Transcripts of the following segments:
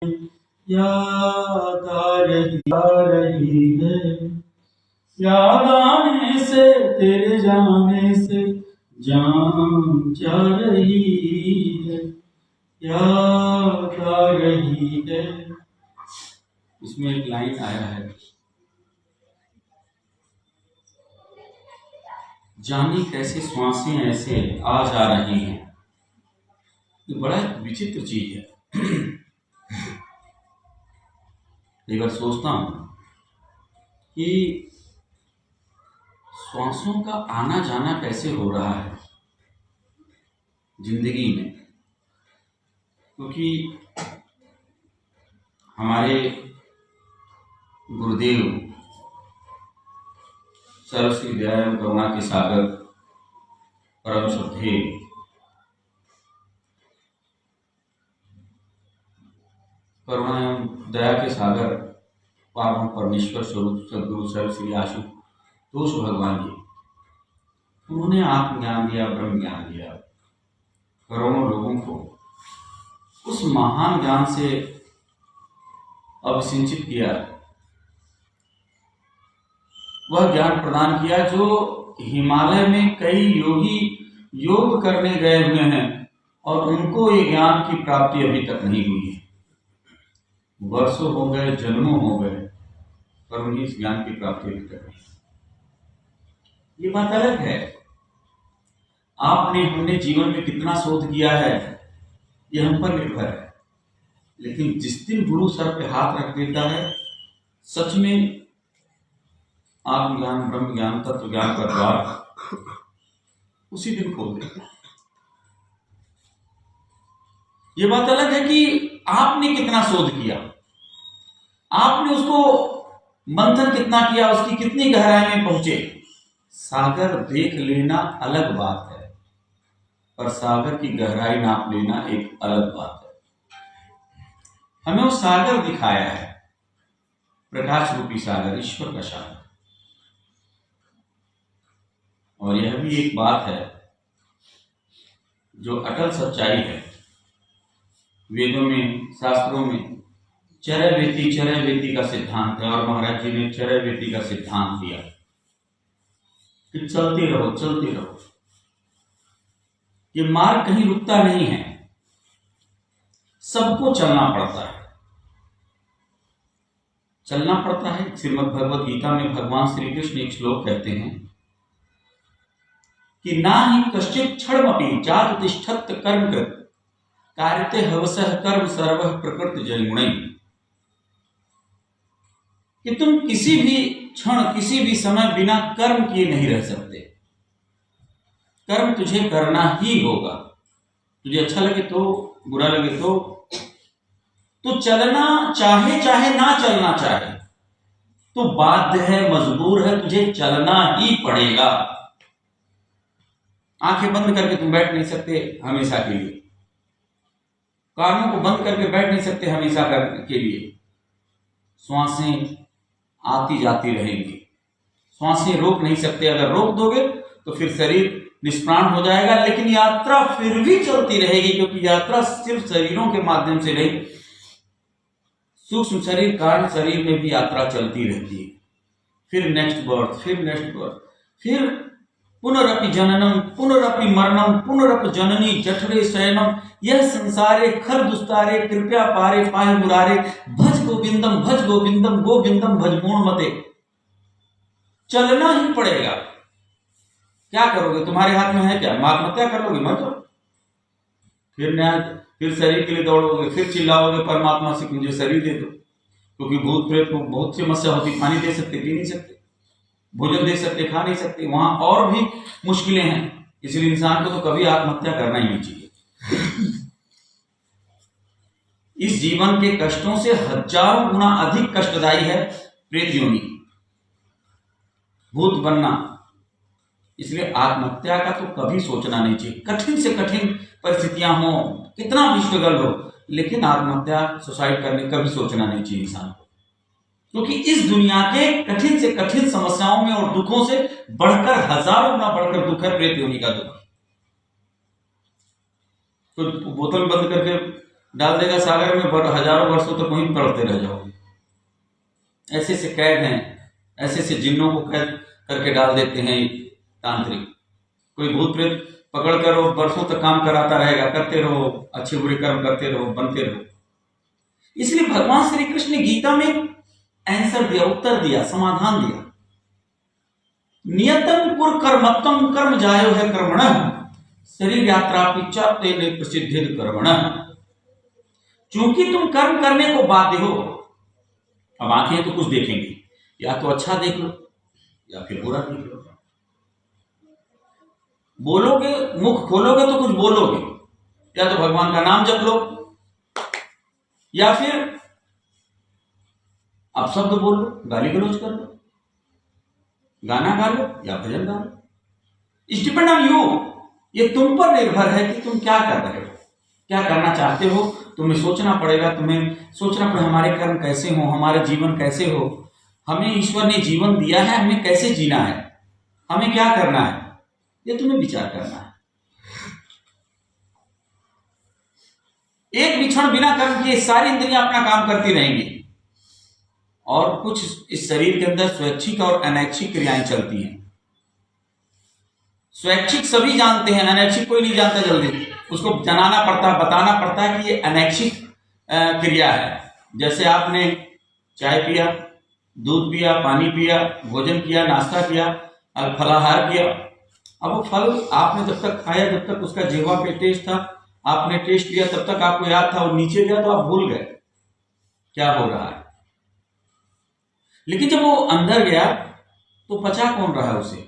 याद आ रही है, याद आने से तेरे जाने से जान जा रही है, याद आ रही है। इसमें एक लाइन आया है, जानी कैसे श्वासें ऐसे आ जा रही हैं। ये बड़ा विचित्र चीज है। एक बार सोचता हूं कि श्वासों का आना जाना कैसे हो रहा है जिंदगी में, क्योंकि हमारे गुरुदेव सर्वश्री दयाल करुणा के सागर परम श्रद्धेय करुणा एवं दया के सागर पावन परमेश्वर स्वरूप सदगुरु सर्वश्री आशुतोष भगवान जी, उन्होंने आत्मज्ञान दिया, ब्रह्म ज्ञान दिया, करोड़ों लोगों को उस महान ज्ञान से अभिसिंचित किया, वह ज्ञान प्रदान किया जो हिमालय में कई योगी योग करने गए हुए हैं और उनको ये ज्ञान की प्राप्ति अभी तक नहीं हुई है। वर्षों हो गए, जन्मों हो गए, पर उन्हें इस ज्ञान की प्राप्ति अभी तक नहीं। ये बात अलग है, आपने हमने जीवन में कितना शोध किया है ये हम पर निर्भर है, लेकिन जिस दिन गुरु सर पे हाथ रख देता है, सच में आत्मज्ञान, ब्रह्म ज्ञान, तत्व ज्ञान का द्वार उसी दिन खोल देता है। ये बात अलग है कि आपने कितना शोध किया, आपने उसको मंथन कितना किया, उसकी कितनी गहराई में पहुंचे। सागर देख लेना अलग बात है, पर सागर की गहराई नाप लेना एक अलग बात है। हमें वो सागर दिखाया है, प्रकाश रूपी सागर, ईश्वर का सागर। और यह भी एक बात है जो अटल सच्चाई है। वेदों में, शास्त्रों में चरैवेति का सिद्धांत है, और महाराज जी ने चरैवेति का सिद्धांत दिया कि चलते रहो, चलते रहो। ये मार्ग कहीं रुकता नहीं है, सबको चलना पड़ता है, चलना पड़ता है। श्रीमद् भगवद गीता में भगवान श्री कृष्ण एक श्लोक कहते हैं कि ना ही कश्चित क्षणमपि जात तिष्ठत् कर्मकृत् कार्यते हवसः कर्म सर्वः प्रकृति जन्मुनि, कि तुम किसी भी क्षण, किसी भी समय बिना कर्म किए नहीं रह सकते। कर्म तुझे करना ही होगा, तुझे अच्छा लगे तो, बुरा लगे तो चलना चाहे चाहे ना चलना चाहे तो बाध्य है, मजबूर है, तुझे चलना ही पड़ेगा। आंखें बंद करके तुम बैठ नहीं सकते हमेशा के लिए, कानों को बंद करके बैठ नहीं सकते हमेशा के लिए। श्वासें आती जाती रहेंगी, श्वासें रोक नहीं सकते। अगर रोक दोगे तो फिर शरीर निष्प्राण हो जाएगा, लेकिन यात्रा फिर भी चलती रहेगी, क्योंकि यात्रा सिर्फ शरीरों के माध्यम से नहीं, सूक्ष्म शरीर, कारण शरीर में भी यात्रा चलती रहती है। फिर नेक्स्ट बर्थ, फिर नेक्स्ट बर्थ, फिर पुनरपि जननम पुनरपि मरणम पुनरपि जननी जठरे शयनम, यह संसारे खर दुस्तारे कृपया पारे पाहि मुरारे, भज गोविंदम गोविंदम भज मूढ़ मते। चलना ही पड़ेगा, क्या करोगे? तुम्हारे हाथ में है क्या? आत्महत्या कर लोगे, मर जाओ। फिर शरीर के लिए दौड़ोगे, फिर चिल्लाओगे परमात्मा से मुझे शरीर दे दो, क्योंकि भूत प्रेत को बहुत सी समस्या होती, पानी दे सकते, पी नहीं सकते, भोजन दे सकते, खा नहीं सकते, वहां और भी मुश्किलें हैं। इसलिए इंसान को तो कभी आत्महत्या करना ही नहीं चाहिए। इस जीवन के कष्टों से हजारों गुना अधिक कष्टदायी है प्रेत योनि, भूत बनना। इसलिए आत्महत्या का तो कभी सोचना नहीं चाहिए। कठिन से कठिन परिस्थितियां हो, कितना भी स्ट्रगल हो, लेकिन आत्महत्या, सुसाइड करने कभी सोचना नहीं चाहिए इंसान को, क्योंकि इस दुनिया के कठिन से कठिन समस्याओं में और दुखों से बढ़कर, हजारों गुना बढ़कर दुख है प्रेत योनि का दुख। तो बोतल बंद करके डाल देगा सागर में, हजारों वर्षों तक वहीं तड़पते रह जाओगे। ऐसे से कैद हैं, ऐसे से जिन्नों को कैद करके डाल देते हैं तांत्रिक। कोई भूत प्रेत पकड़ कर वो वर्षों तक काम कराता रहेगा, करते रहो, अच्छे बुरे कर्म करते रहो, बनते रहो। इसलिए भगवान श्री कृष्ण ने गीता में आंसर दिया, उत्तर दिया, समाधान दिया। नियतम कुर कर्मत्तम कर्म जायो है कर्मणः शरीर यात्रा पिच्चा तेने प्रसिद्ध कर्मणः। चूंकि तुम कर्म करने को बाध्य हो, अब आंखें तो कुछ देखेंगी, या तो अच्छा देख लो या फिर बुरा देख लो। बोलोगे, मुख खोलोगे तो कुछ बोलोगे, या तो भगवान का नाम जप लो, या फिर अपशब्द बोल लो, गाली गलौज कर लो, गाना गा लो या भजन गा लो। It's depend on you. ये तुम पर निर्भर है कि तुम क्या कर रहे हो, क्या करना चाहते हो। तुम्हें सोचना पड़ेगा, तुम्हें सोचना पड़ेगा हमारे कर्म कैसे हो, हमारा जीवन कैसे हो, हमें ईश्वर ने जीवन दिया है, हमें कैसे जीना है, हमें क्या करना है, ये तुम्हें विचार करना है। एक भी क्षण बिना कर्म किए सारी इंद्रियां अपना काम करती रहेंगी, और कुछ इस शरीर के अंदर स्वैच्छिक और अनैच्छिक क्रियाएं चलती हैं। स्वैच्छिक सभी जानते हैं, अनैच्छिक कोई नहीं जानता जल्दी, उसको जनाना पड़ता है, बताना पड़ता है कि ये अनैच्छिक क्रिया है। जैसे आपने चाय पिया, दूध पिया, पानी पिया, भोजन किया, नाश्ता किया, फलाहार किया। अब वो फल आपने जब तक खाया, जब तक उसका जिह्वा पे टेस्ट था, आपने टेस्ट किया, तब तक आपको याद था, वो नीचे गया तो आप भूल गए क्या हो रहा है। लेकिन जब वो अंदर गया तो पचा कौन रहा है उसे,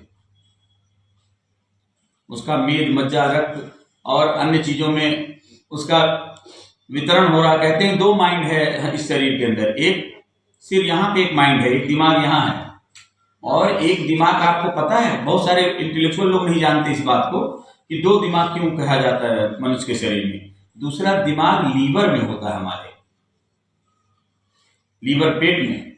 उसका मेद, मज्जा, रक्त और अन्य चीजों में उसका वितरण हो रहा। कहते हैं दो माइंड है इस शरीर के अंदर, एक सिर यहाँ पे एक माइंड है, एक दिमाग यहाँ है, और एक दिमाग आपको पता है, बहुत सारे इंटेलेक्चुअल लोग नहीं जानते इस बात को कि दो दिमाग क्यों कहा जाता है मनुष्य के शरीर में। दूसरा दिमाग लीवर में होता है, हमारे लीवर पेट में,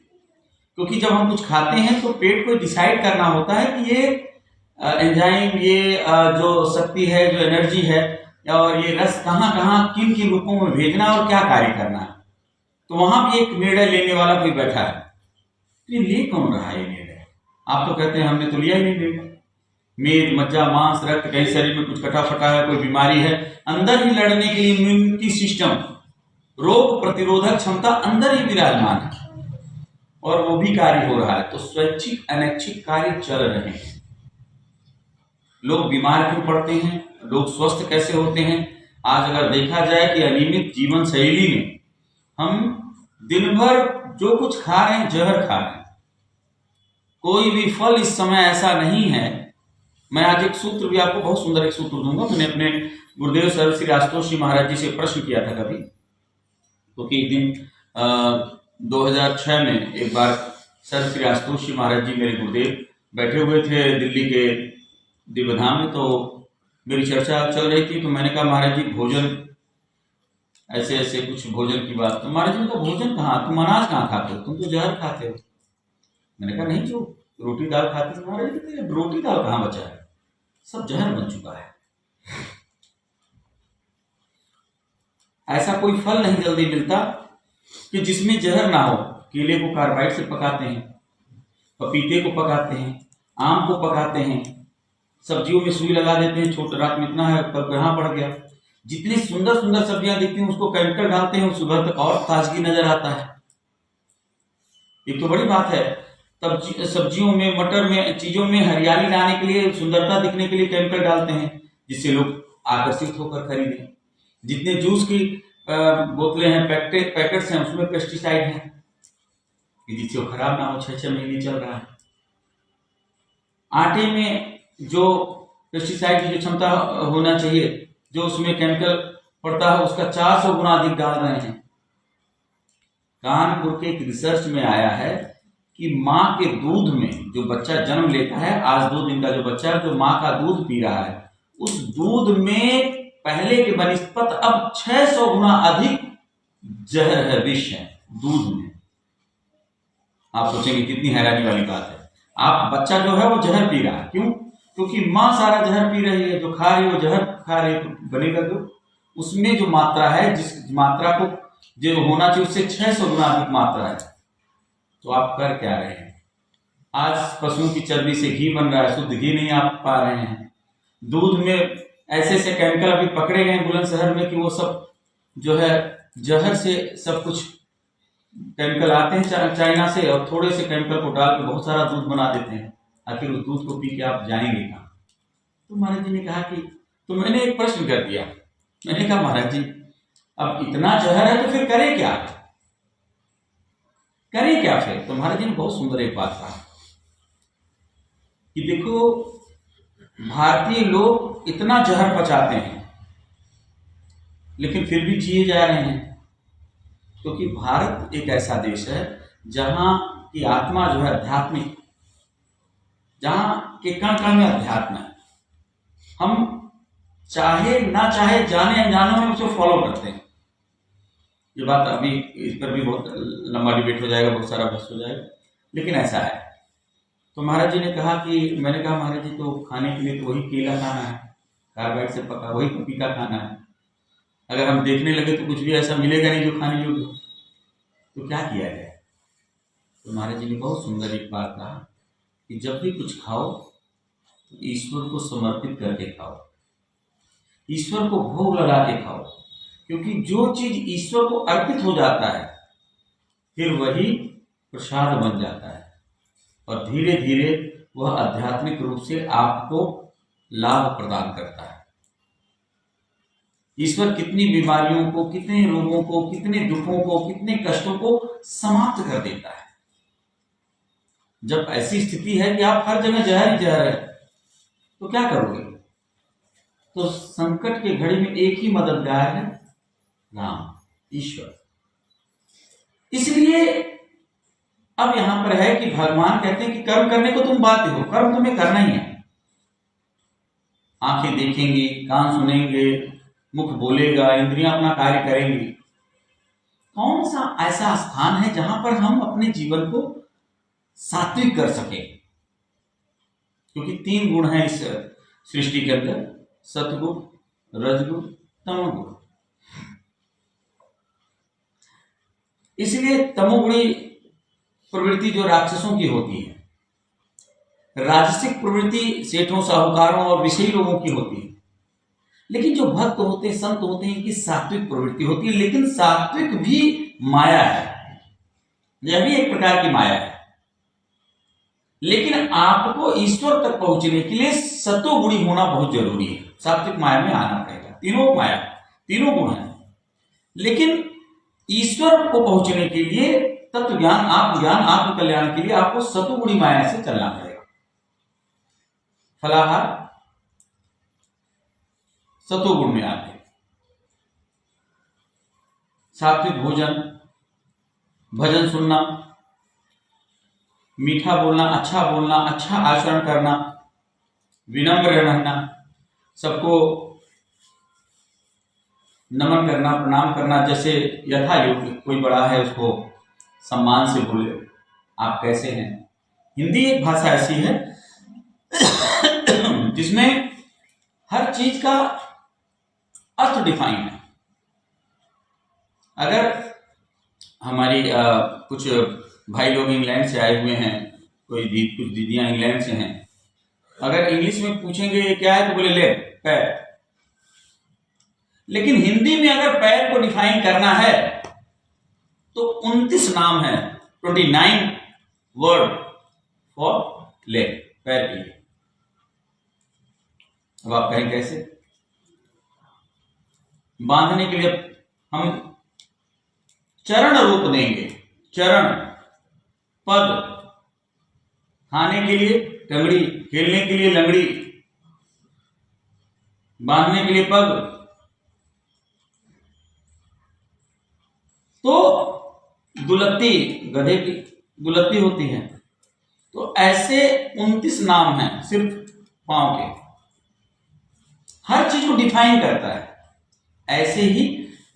क्योंकि जब हम कुछ खाते हैं तो पेट को डिसाइड करना होता है कि ये एंजाइम, ये जो शक्ति है, जो एनर्जी है, और ये रस कहाँ कहाँ किन किन रूपों में भेजना और क्या कार्य करना है। तो वहां भी एक निर्णय लेने वाला कोई बैठा है। तो ये ले कौन रहा है ये निर्णय? आप तो कहते हैं हमने तो लिया ही नहीं निर्णय। मेद, मज्जा, मांस, रक्त, कहीं शरीर में कुछ कटा फटा है, कोई बीमारी है, अंदर ही लड़ने के लिए इम्यूनिटी सिस्टम, रोग प्रतिरोधक क्षमता अंदर ही विराजमान है, और वो भी कार्य हो रहा है। तो स्वैच्छिक अनैच्छिक कार्य चल रहे हैं। लोग बीमार क्यों पड़ते हैं, लोग स्वस्थ कैसे होते हैं? आज अगर देखा जाए कि अनियमित जीवन शैली में हम दिन भर जो कुछ खा रहे हैं, जहर खा रहे हैं। कोई भी फल इस समय ऐसा नहीं है। मैं आज एक सूत्र भी आपको, बहुत सुंदर एक सूत्र दूंगा। मैंने अपने गुरुदेव सर श्री आशुतोष जी महाराज जी से प्रश्न किया था कभी, क्योंकि एक दिन 2006 में एक बार सर श्री आशुतोष जी महाराज जी मेरे गुरुदेव बैठे हुए थे दिल्ली के दिव्यधाम में, तो मेरी चर्चा चल रही थी। तो मैंने कहा महाराज जी भोजन, ऐसे ऐसे कुछ भोजन की बात। तो महाराज जी ने कहा भोजन कहाँ, तुम अनाज कहाँ खाते हो, तुम तो जहर खाते हो। मैंने कहा नहीं, जो रोटी दाल खाते हो। महाराज जी कहते रोटी दाल कहाँ बचा है, सब जहर बन चुका है। ऐसा कोई फल नहीं जल्दी मिलता कि जिसमें जहर ना हो। केले को कार्बाइड से पकाते हैं, पपीते को पकाते हैं, आम को पकाते हैं, सब्जियों में सुई लगा देते हैं, छोटे रात में इतना है, कल यहाँ बढ़ गया। जितनी सुंदर सुंदर सब्जियां दिखती हैं उसको केमिकल डालते हैं, सुबह तक और ताजगी नजर आता है। एक तो बड़ी बात है, तब सब्जियों में, मटर में, चीजों में हरियाली लाने के लिए, सुंदरता दिखने के लिए केमिकल डालते हैं, जिससे लोग आकर्षित होकर खरीदें। जितने जूस की बोतलें हैं, पैकेट्स हैं, उसमें पेस्टिसाइड हैं, जिससे वो खराब ना हो, 6-6 महीने चल रहा है। आटे में जो पेस्टिसाइड की जो क्षमता होना चाहिए, जो उसमें केमिकल पड़ता है, उसका 400 गुना अधिक डाल रहे हैं। कानपुर के एक रिसर्च में आया है कि माँ के दूध में जो बच्चा जन्म लेता है, आज 2 दिन का जो बच्चा जो माँ का दूध पी रहा है, उस दूध में पहले के बनिस्पत अब 600 गुना अधिक जहर है, विष है दूध में। आप सोचेंगे कितनी हैरानी वाली बात है। आप बच्चा जो है वो जहर पी रहा है, क्यों? क्योंकि माँ सारा जहर पी रही है, जो खा रही है वो जहर खा रही है, तो बनेगा जो उसमें जो मात्रा है, जिस मात्रा को जो होना चाहिए उससे 600 गुना अधिक मात्रा है। तो आप कर क्या रहे हैं? आज पशुओं की चर्बी से घी बन रहा है, शुद्ध घी नहीं आप पा रहे हैं। दूध में ऐसे ऐसे केमिकल अभी पकड़े गए बुलंदशहर में कि वो सब जो है जहर से सब कुछ केमिकल आते हैं चाइना से, और थोड़े से केमिकल को डाल के बहुत सारा दूध बना देते हैं। आखिर उस दूध को पी के आप जाएंगे कहाँ? तो महाराज जी ने कहा कि, तो मैंने एक प्रश्न कर दिया। मैंने कहा महाराज जी अब इतना जहर है तो फिर करें क्या? करें क्या फिर? तो महाराज जी ने बहुत सुंदर एक बात कहा कि देखो, भारतीय लोग इतना जहर पचाते हैं लेकिन फिर भी जिए जा रहे हैं, क्योंकि भारत एक ऐसा देश है जहां की आत्मा जो है आध्यात्मिक, जहां के कण कण में अध्यात्म है। हम चाहे ना चाहे जाने अनजाने में उसे फॉलो करते हैं। ये बात अभी इस पर भी बहुत लंबा डिबेट हो जाएगा, बहुत सारा बहस हो जाएगा, लेकिन ऐसा है। तो महाराज जी ने कहा कि, मैंने कहा महाराज जी तो खाने के लिए तो वही केला खाना है, कार्बाइड से पका, वही पपीता खाना है। अगर हम देखने लगे तो कुछ भी ऐसा मिलेगा नहीं जो खाने योग्य हो, तो क्या किया जाए? तो महाराज जी ने बहुत सुंदर एक बात कहा कि जब भी कुछ खाओ तो ईश्वर को समर्पित करके खाओ, ईश्वर को भोग लगा के खाओ, क्योंकि जो चीज ईश्वर को अर्पित हो जाता है फिर वही प्रसाद बन जाता है और धीरे धीरे वह आध्यात्मिक रूप से आपको लाभ प्रदान करता है। ईश्वर कितनी बीमारियों को, कितने रोगों को, कितने दुखों को, कितने कष्टों को समाप्त कर देता है। जब ऐसी स्थिति है कि आप हर जगह जहर ही जहर है, तो क्या करोगे? तो संकट के घड़ी में एक ही मददगार है, राम, ईश्वर। इसलिए अब यहां पर है कि भगवान कहते हैं कि कर्म करने को तुम बाध्य हो, कर्म तुम्हें करना ही है। आंखें देखेंगी, कान सुनेंगे, मुख बोलेगा, इंद्रियां अपना कार्य करेंगी। कौन सा ऐसा स्थान है जहां पर हम अपने जीवन को सात्विक कर सके? क्योंकि 3 गुण हैं इस सृष्टि के अंदर, सतगुण, रजगुण, तमोगुण। इसलिए तमोगुणी प्रवृत्ति जो राक्षसों की होती है, राजसिक प्रवृत्ति सेठों, साहूकारों और विषयी लोगों की होती है। लेकिन जो भक्त होते हैं, संत होते हैं, इनकी सात्विक प्रवृत्ति होती है। लेकिन सात्विक भी माया है, यह भी एक प्रकार की माया है। लेकिन आपको ईश्वर तक पहुंचने के लिए सतोगुणी होना बहुत जरूरी है, सात्विक माया में आना पड़ेगा। तीनों माया, तीनों गुण है, लेकिन ईश्वर को पहुंचने के लिए, तत्व ज्ञान, आत्मज्ञान, आत्म कल्याण के लिए आपको सतोगुणी माया से चलना पड़ेगा। फलाहार सतोगुण में आते, सात्विक भोजन, भजन सुनना, मीठा बोलना, अच्छा आचरण करना, विनम्र रहना, सबको नमन करना, प्रणाम करना, जैसे यथा योग्य, कोई बड़ा है उसको सम्मान से बोले, आप कैसे हैं। हिंदी एक भाषा ऐसी है जिसमें हर चीज का अर्थ डिफाइन है। अगर हमारी कुछ भाई लोग इंग्लैंड से आए हुए हैं, कुछ दीदियां इंग्लैंड से हैं, अगर इंग्लिश में पूछेंगे ये क्या है तो बोले ले, पैर। लेकिन हिंदी में अगर पैर को डिफाइन करना है तो 29 नाम है, 29 वर्ड फॉर लेग, पैर के लिए। अब आप कहें कैसे? बांधने के लिए हम चरण रूप देंगे, चरण, पद, खाने के लिए टंगड़ी, खेलने के लिए लंगड़ी, बांधने के लिए पग। तो दुलत्ती, गधे की दुलत्ती होती है। तो ऐसे 29 नाम हैं सिर्फ पांव के, हर चीज को डिफाइन करता है। ऐसे ही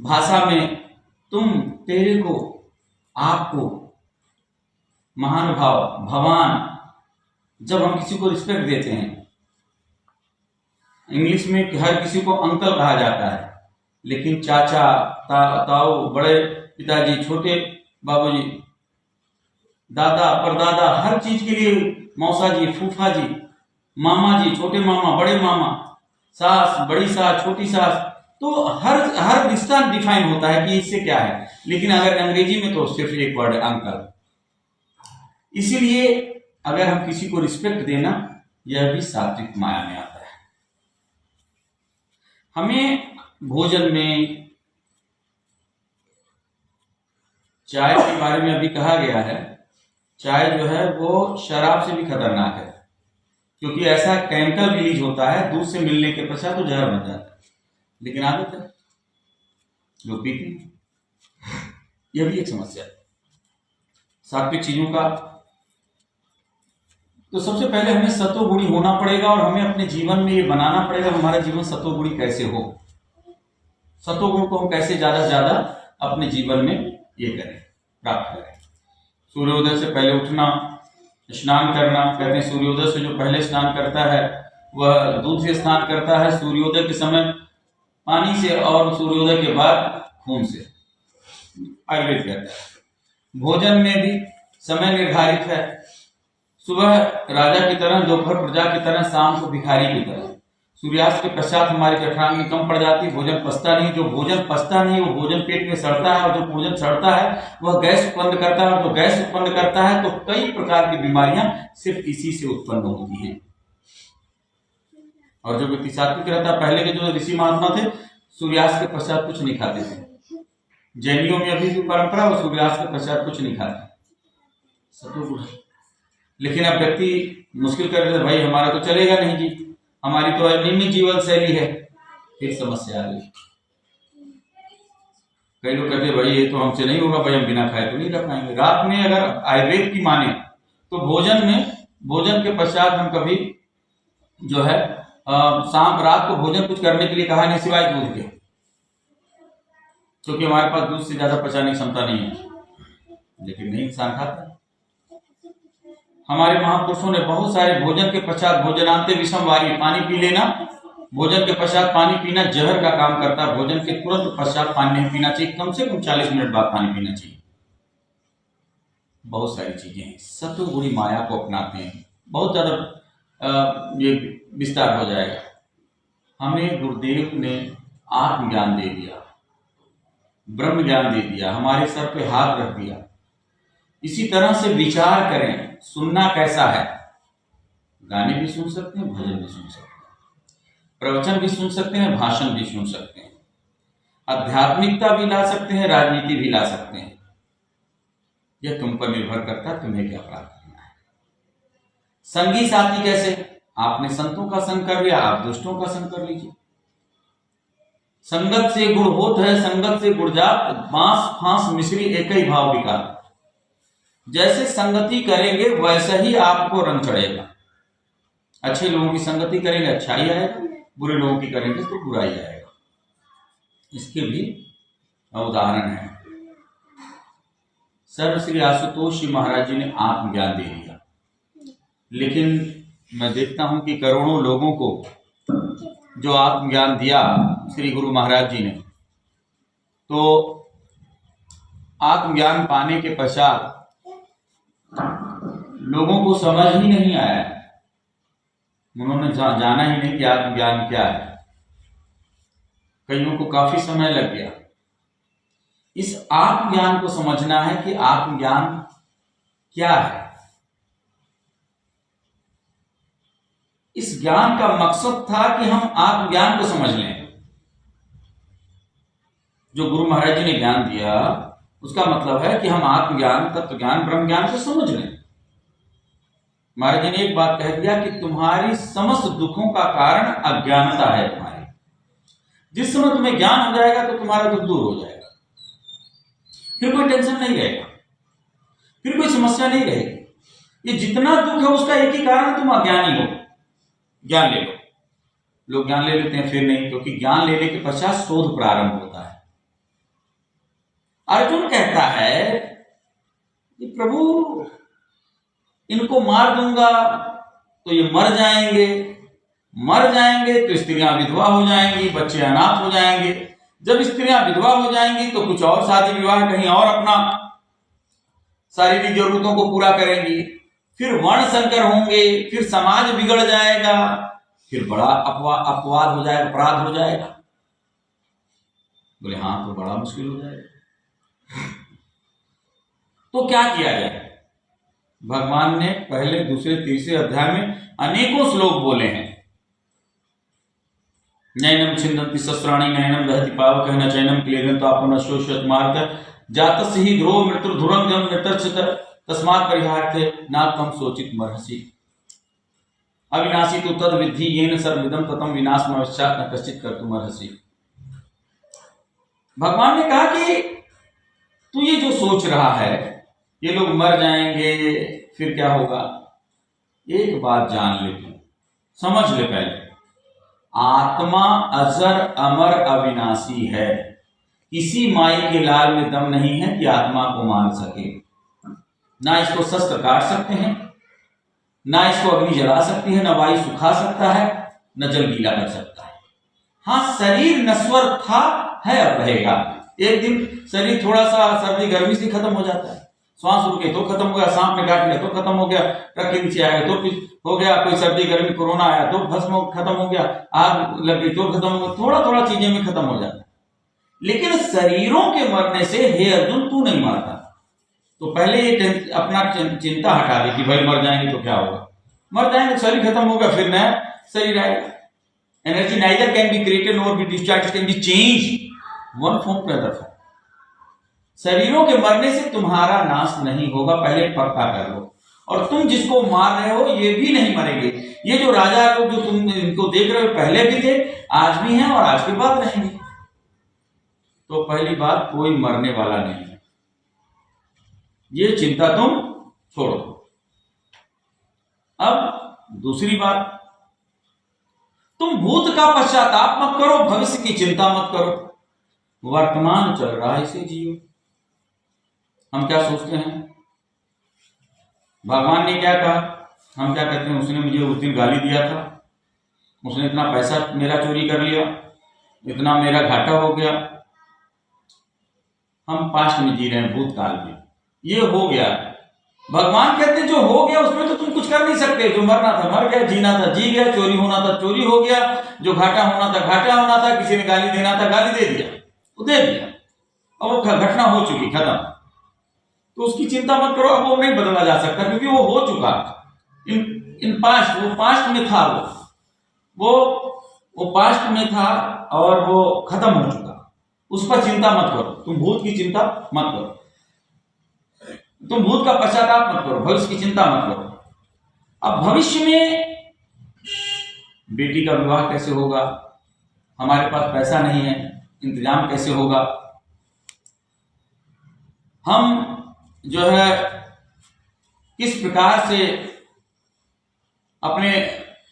भाषा में तुम, तेरे को, आपको, महानुभाव, भगवान, जब हम किसी को रिस्पेक्ट देते हैं, इंग्लिश में हर किसी को अंकल कहा जाता है, लेकिन चाचा, ताऊ, बड़े पिताजी, छोटे बाबूजी, दादा, परदादा, हर चीज के लिए मौसा जी, फूफा जी, मामा जी, छोटे मामा, बड़े मामा, सास, बड़ी सास, छोटी सास, तो हर रिश्ता डिफाइन होता है कि इससे क्या है। लेकिन अगर अंग्रेजी में तो सिर्फ एक वर्ड है, अंकल। इसीलिए अगर हम किसी को रिस्पेक्ट देना, यह भी सात्विक माया में आता है। हमें भोजन में चाय के बारे में अभी कहा गया है, चाय जो है वो शराब से भी खतरनाक है, क्योंकि ऐसा केमिकल रिलीज होता है, दूध से मिलने के पश्चात तो जहर बन जाता है, लेकिन आदत है, लोग पीते हैं। यह भी एक समस्या है सात्विक चीजों का। तो सबसे पहले हमें सतोगुणी होना पड़ेगा और हमें अपने जीवन में ये बनाना पड़ेगा हमारा जीवन सतोगुणी कैसे हो, सतोगुण को हम कैसे ज्यादा से ज्यादा अपने जीवन में ये करें, प्राप्त करें। सूर्योदय से पहले उठना, स्नान करना। कहते हैं सूर्योदय से जो पहले स्नान करता है वह दूध से स्नान करता है, सूर्योदय के समय पानी से और सूर्योदय के बाद खून से, आयुर्वेद कहता है। भोजन में भी समय निर्धारित है, सुबह राजा की तरह, दोपहर प्रजा की तरह, शाम को भिखारी की तरह। सूर्यास्त के पश्चात हमारी जठराग्नि कम पड़ जाती, भोजन पचता नहीं। जो भोजन पचता नहीं वो भोजन पेट में सड़ता है, और जो भोजन सड़ता है वह गैस उत्पन्न करता है, और जो गैस उत्पन्न करता है तो कई प्रकार की बीमारियां सिर्फ इसी से उत्पन्न होती हैं। और जो व्यक्ति सात्विक रहता है, पहले के जो ऋषि महात्मा थे सूर्यास्त के पश्चात कुछ नहीं खाते थे। जैनियों में अभी भी परंपरा, वो सूर्यास्त के पश्चात कुछ नहीं खाते, सतोगुण। लेकिन अब व्यक्ति मुश्किल कर रहे, भाई हमारा तो चलेगा नहीं जी, हमारी तो नियमित जीवन शैली है, फिर समस्या आ गई। कई लोग कहते भाई ये तो हमसे नहीं होगा, भाई हम बिना खाए तो नहीं रह पाएंगे। रात में अगर आयुर्वेद की माने तो भोजन के पश्चात हम कभी जो है शाम रात को भोजन कुछ करने के लिए कहा नहीं, सिवाय दूध के, क्योंकि हमारे पास दूध से ज्यादा पचाने की क्षमता नहीं है, लेकिन नहीं इंसान खाता है। हमारे महापुरुषों ने बहुत सारे भोजन के पश्चात भोजनांते विषम वारी, पानी पी लेना, भोजन के पश्चात पानी पीना जहर का काम करता है। भोजन के तुरंत पश्चात पानी नहीं पीना चाहिए, कम से कम 40 मिनट बाद पानी पीना चाहिए। बहुत सारी चीजें हैं, सतोगुणी माया को अपनाते हैं, बहुत ज्यादा ये विस्तार हो जाएगा। हमें गुरुदेव ने आत्मज्ञान दे दिया, ब्रह्म ज्ञान दे दिया, हमारे सर पे हाथ रख दिया। इसी तरह से विचार करें, सुनना कैसा है, गाने भी सुन सकते हैं, भजन भी सुन सकते हैं, प्रवचन भी सुन सकते हैं, भाषण भी सुन सकते हैं, आध्यात्मिकता भी ला सकते हैं, राजनीति भी ला सकते हैं। यह तुम पर निर्भर करता है, तुम्हें क्या प्राप्त करना है। संगी साथी कैसे, आपने संतों का संग कर लिया, आप दुष्टों का संग कर लीजिए। संगत से गुण होत है, संगत से गुण जात, बांस फांस मिश्री एक ही भाव विकार। जैसे संगति करेंगे वैसे ही आपको रंग चढ़ेगा। अच्छे लोगों की संगति करेंगे अच्छाई आएगा, बुरे लोगों की करेंगे तो बुराई आएगा। इसके भी उदाहरण है। सर्व श्री आशुतोष जी महाराज जी ने आत्मज्ञान दे दिया, लेकिन मैं देखता हूं कि करोड़ों लोगों को जो आत्मज्ञान दिया श्री गुरु महाराज जी ने, तो आत्मज्ञान पाने के पश्चात लोगों को समझ ही नहीं आया, उन्होंने जाना ही नहीं कि आत्मज्ञान क्या है। कईयों को काफी समय लग गया। इस आत्मज्ञान को समझना है कि आत्मज्ञान क्या है। इस ज्ञान का मकसद था कि हम आत्मज्ञान को समझ लें। जो गुरु महाराज जी ने ज्ञान दिया उसका मतलब है कि हम आत्मज्ञान, तत्व ज्ञान, ब्रह्म ज्ञान को समझ लें। महाराज जी ने एक बात कह दिया कि तुम्हारी समस्त दुखों का कारण अज्ञानता है तुम्हारी। जिस समय तुम्हें ज्ञान हो जाएगा तो तुम्हारा दुख दूर हो जाएगा, फिर कोई टेंशन नहीं रहेगा, फिर कोई समस्या नहीं रहेगी। ये जितना दुख है उसका एक ही कारण, तुम अज्ञानी हो। ज्ञान ले लो। लोग ज्ञान ले लेते हैं फिर नहीं, क्योंकि ज्ञान लेने के पश्चात शोध प्रारंभ होता है। अर्जुन कहता है कि प्रभु इनको मार दूंगा तो ये मर जाएंगे तो स्त्रियां विधवा हो जाएंगी, बच्चे अनाथ हो जाएंगे, जब स्त्रियां विधवा हो जाएंगी तो कुछ और शादी विवाह कहीं और अपना शारीरिक जरूरतों को पूरा करेंगी, फिर वर्ण संकर होंगे, फिर समाज बिगड़ जाएगा, फिर बड़ा अपवाद हो जाएगा, अपराध हो जाएगा। बोले हाँ, तो बड़ा मुश्किल हो जाएगा। तो क्या किया जाए? भगवान ने पहले, दूसरे, तीसरे अध्याय में अनेकों श्लोक बोले हैं। नैनम छिन्दन्ति शस्त्राणि नैनम दहति पावकः न चैनम क्लेदन्तापो न शोषयत मार्गः जातस्य हि ध्रुवो मृत्युर्धुरं जन्म मृतर्षित तस्मात् परिहार्थे नात्वं शोचित मर्हसि अविनाशी तु तद विद्धि येन सर्वविदं ततं विनाशमवश्यात् न कश्चित् कर्तुमर्हसि। भगवान ने कहा कि तू ये जो सोच रहा है, ये लोग मर जाएंगे फिर क्या होगा, एक बात जान ले, तू समझ ले, पहले आत्मा अजर अमर अविनाशी है। किसी माई के लाल में दम नहीं है कि आत्मा को मार सके। ना इसको शस्त्र काट सकते हैं, ना इसको अग्नि जला सकती है, ना वायु सुखा सकता है, न जल गीला कर सकता है। हाँ, शरीर नश्वर था, है, अब रहेगा। एक दिन शरीर थोड़ा सा सर्दी गर्मी से खत्म हो जाता है, श्वास रुके तो खत्म हो गया, सांप ने काट लिया तो खत्म हो गया, ट्रक के नीचे आया तो हो गया, कोई सर्दी गर्मी कोरोना आया तो भस्म खत्म हो गया, आग लग गई तो खत्म हो गया, थोड़ा थोड़ा चीजें में खत्म हो जाता है। लेकिन शरीरों के मरने से हे अर्जुन तू नहीं मरता। तो पहले ये अपना चिंता हटा दे कि भाई मर जाएंगे तो क्या होगा। मर जाएंगे, शरीर खत्म होगा, फिर नया शरीर आएगा। Energy neither can be created nor be discharged, can be change one form to other form. शरीरों के मरने से तुम्हारा नाश नहीं होगा, पहले पक्का कर लो। और तुम जिसको मार रहे हो ये भी नहीं मरेंगे। ये जो राजा लोग जो तुम इनको देख रहे हो पहले भी थे, आज भी हैं और आज के बाद रहेंगे। तो पहली बात, कोई मरने वाला नहीं है, ये चिंता तुम छोड़ो। अब दूसरी बात, तुम भूत का पश्चाताप मत करो, भविष्य की चिंता मत करो, वर्तमान चल रहा है इसे जियो। हम क्या सोचते हैं, भगवान ने क्या कहा, हम क्या कहते हैं, उसने मुझे उस दिन गाली दिया था, उसने इतना पैसा मेरा चोरी कर लिया, इतना मेरा घाटा हो गया। हम पास्ट में जी रहे हैं, भूतकाल में, ये हो गया। भगवान कहते हैं जो हो गया उसमें तो तुम कुछ कर नहीं सकते। जो मरना था मर गया, जीना था जी गया, चोरी होना था चोरी हो गया, जो घाटा होना था घाटा होना था, किसी ने गाली देना था गाली दे दिया, वो दे दिया, अब वो घटना हो चुकी, खत्म। तो उसकी चिंता मत करो, अब वो नहीं बदला जा सकता क्योंकि वो हो चुका। इन पास्ट, वो पास्ट में था, वो पास्ट में था और वो खत्म हो चुका। उस पर चिंता मत करो, तुम भूत की चिंता मत करो, तुम भूत का पश्चाताप मत करो, भविष्य की चिंता मत करो। अब भविष्य में बेटी का विवाह कैसे होगा, हमारे पास पैसा नहीं है, इंतजाम कैसे होगा, हम जो है किस प्रकार से अपने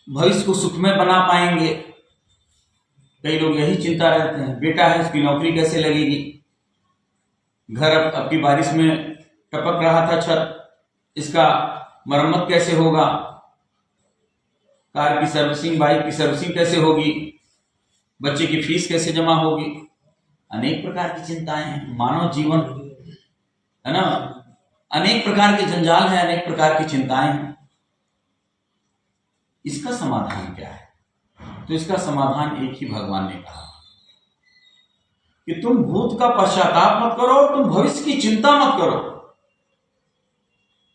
भविष्य को सुखमय बना पाएंगे, कई लोग यही चिंता रहते हैं। बेटा है, इसकी नौकरी कैसे लगेगी, घर अब की बारिश में टपक रहा था छत, इसका मरम्मत कैसे होगा, कार की सर्विसिंग, बाइक की सर्विसिंग कैसे होगी, बच्चे की फीस कैसे जमा होगी। अनेक प्रकार की चिंताएं हैं, मानव जीवन है ना, अनेक प्रकार के जंजाल हैं, अनेक प्रकार की चिंताएं हैं। इसका समाधान क्या है? तो इसका समाधान एक ही भगवान ने कहा कि तुम भूत का पश्चाताप मत करो और तुम भविष्य की चिंता मत करो।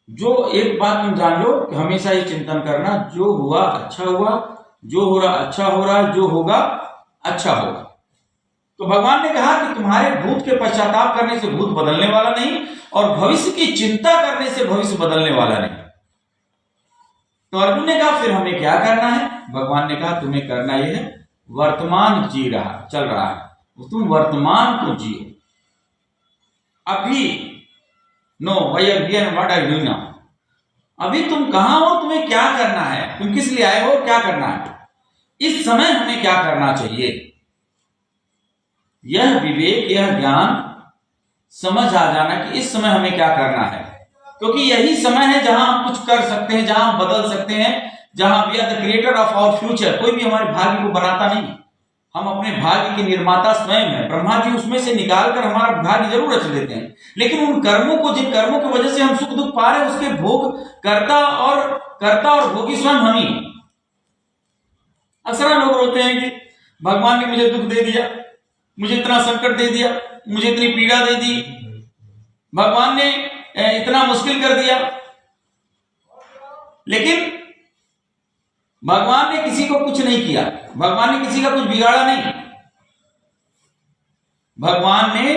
जो एक बात तुम जान लो कि हमेशा ये चिंतन करना, जो हुआ अच्छा हुआ, जो हो रहा अच्छा हो रहा है, जो होगा अच्छा होगा। तो भगवान ने कहा कि तुम्हारे भूत के पश्चाताप करने से भूत बदलने वाला नहीं और भविष्य की चिंता करने से भविष्य बदलने वाला नहीं। तो अर्जुन ने कहा फिर हमें क्या करना है? भगवान ने कहा तुम्हें करना यह है, वर्तमान चल रहा है, तुम वर्तमान को जियो। अभी know why are here, what are doing now. अभी तुम कहां हो, तुम्हें क्या करना है, तुम किस लिए आए हो, क्या करना है, इस समय हमें क्या करना चाहिए। यह विवेक, यह ज्ञान समझ आ जाना कि इस समय हमें क्या करना है, क्योंकि यही समय है जहां हम कुछ कर सकते हैं, जहां हम बदल सकते हैं, जहां we are the creator of our future. कोई भी हमारे भाग्य को बनाता नहीं, हम अपने भाग्य के निर्माता स्वयं हैं। ब्रह्मा जी उसमें से निकाल कर हमारा भाग्य जरूर रच लेते हैं, लेकिन उन कर्मों को, जिन कर्मों की वजह से हम सुख दुख पा रहे हैं, उसके भोग करता और भोगी स्वयं हम ही। अक्सर लोग रोते हैं कि भगवान ने मुझे दुख दे दिया, मुझे इतना संकट दे दिया, मुझे इतनी पीड़ा दे दी, भगवान ने इतना मुश्किल कर दिया। लेकिन भगवान ने किसी को कुछ नहीं किया, भगवान ने किसी का कुछ बिगाड़ा नहीं। भगवान ने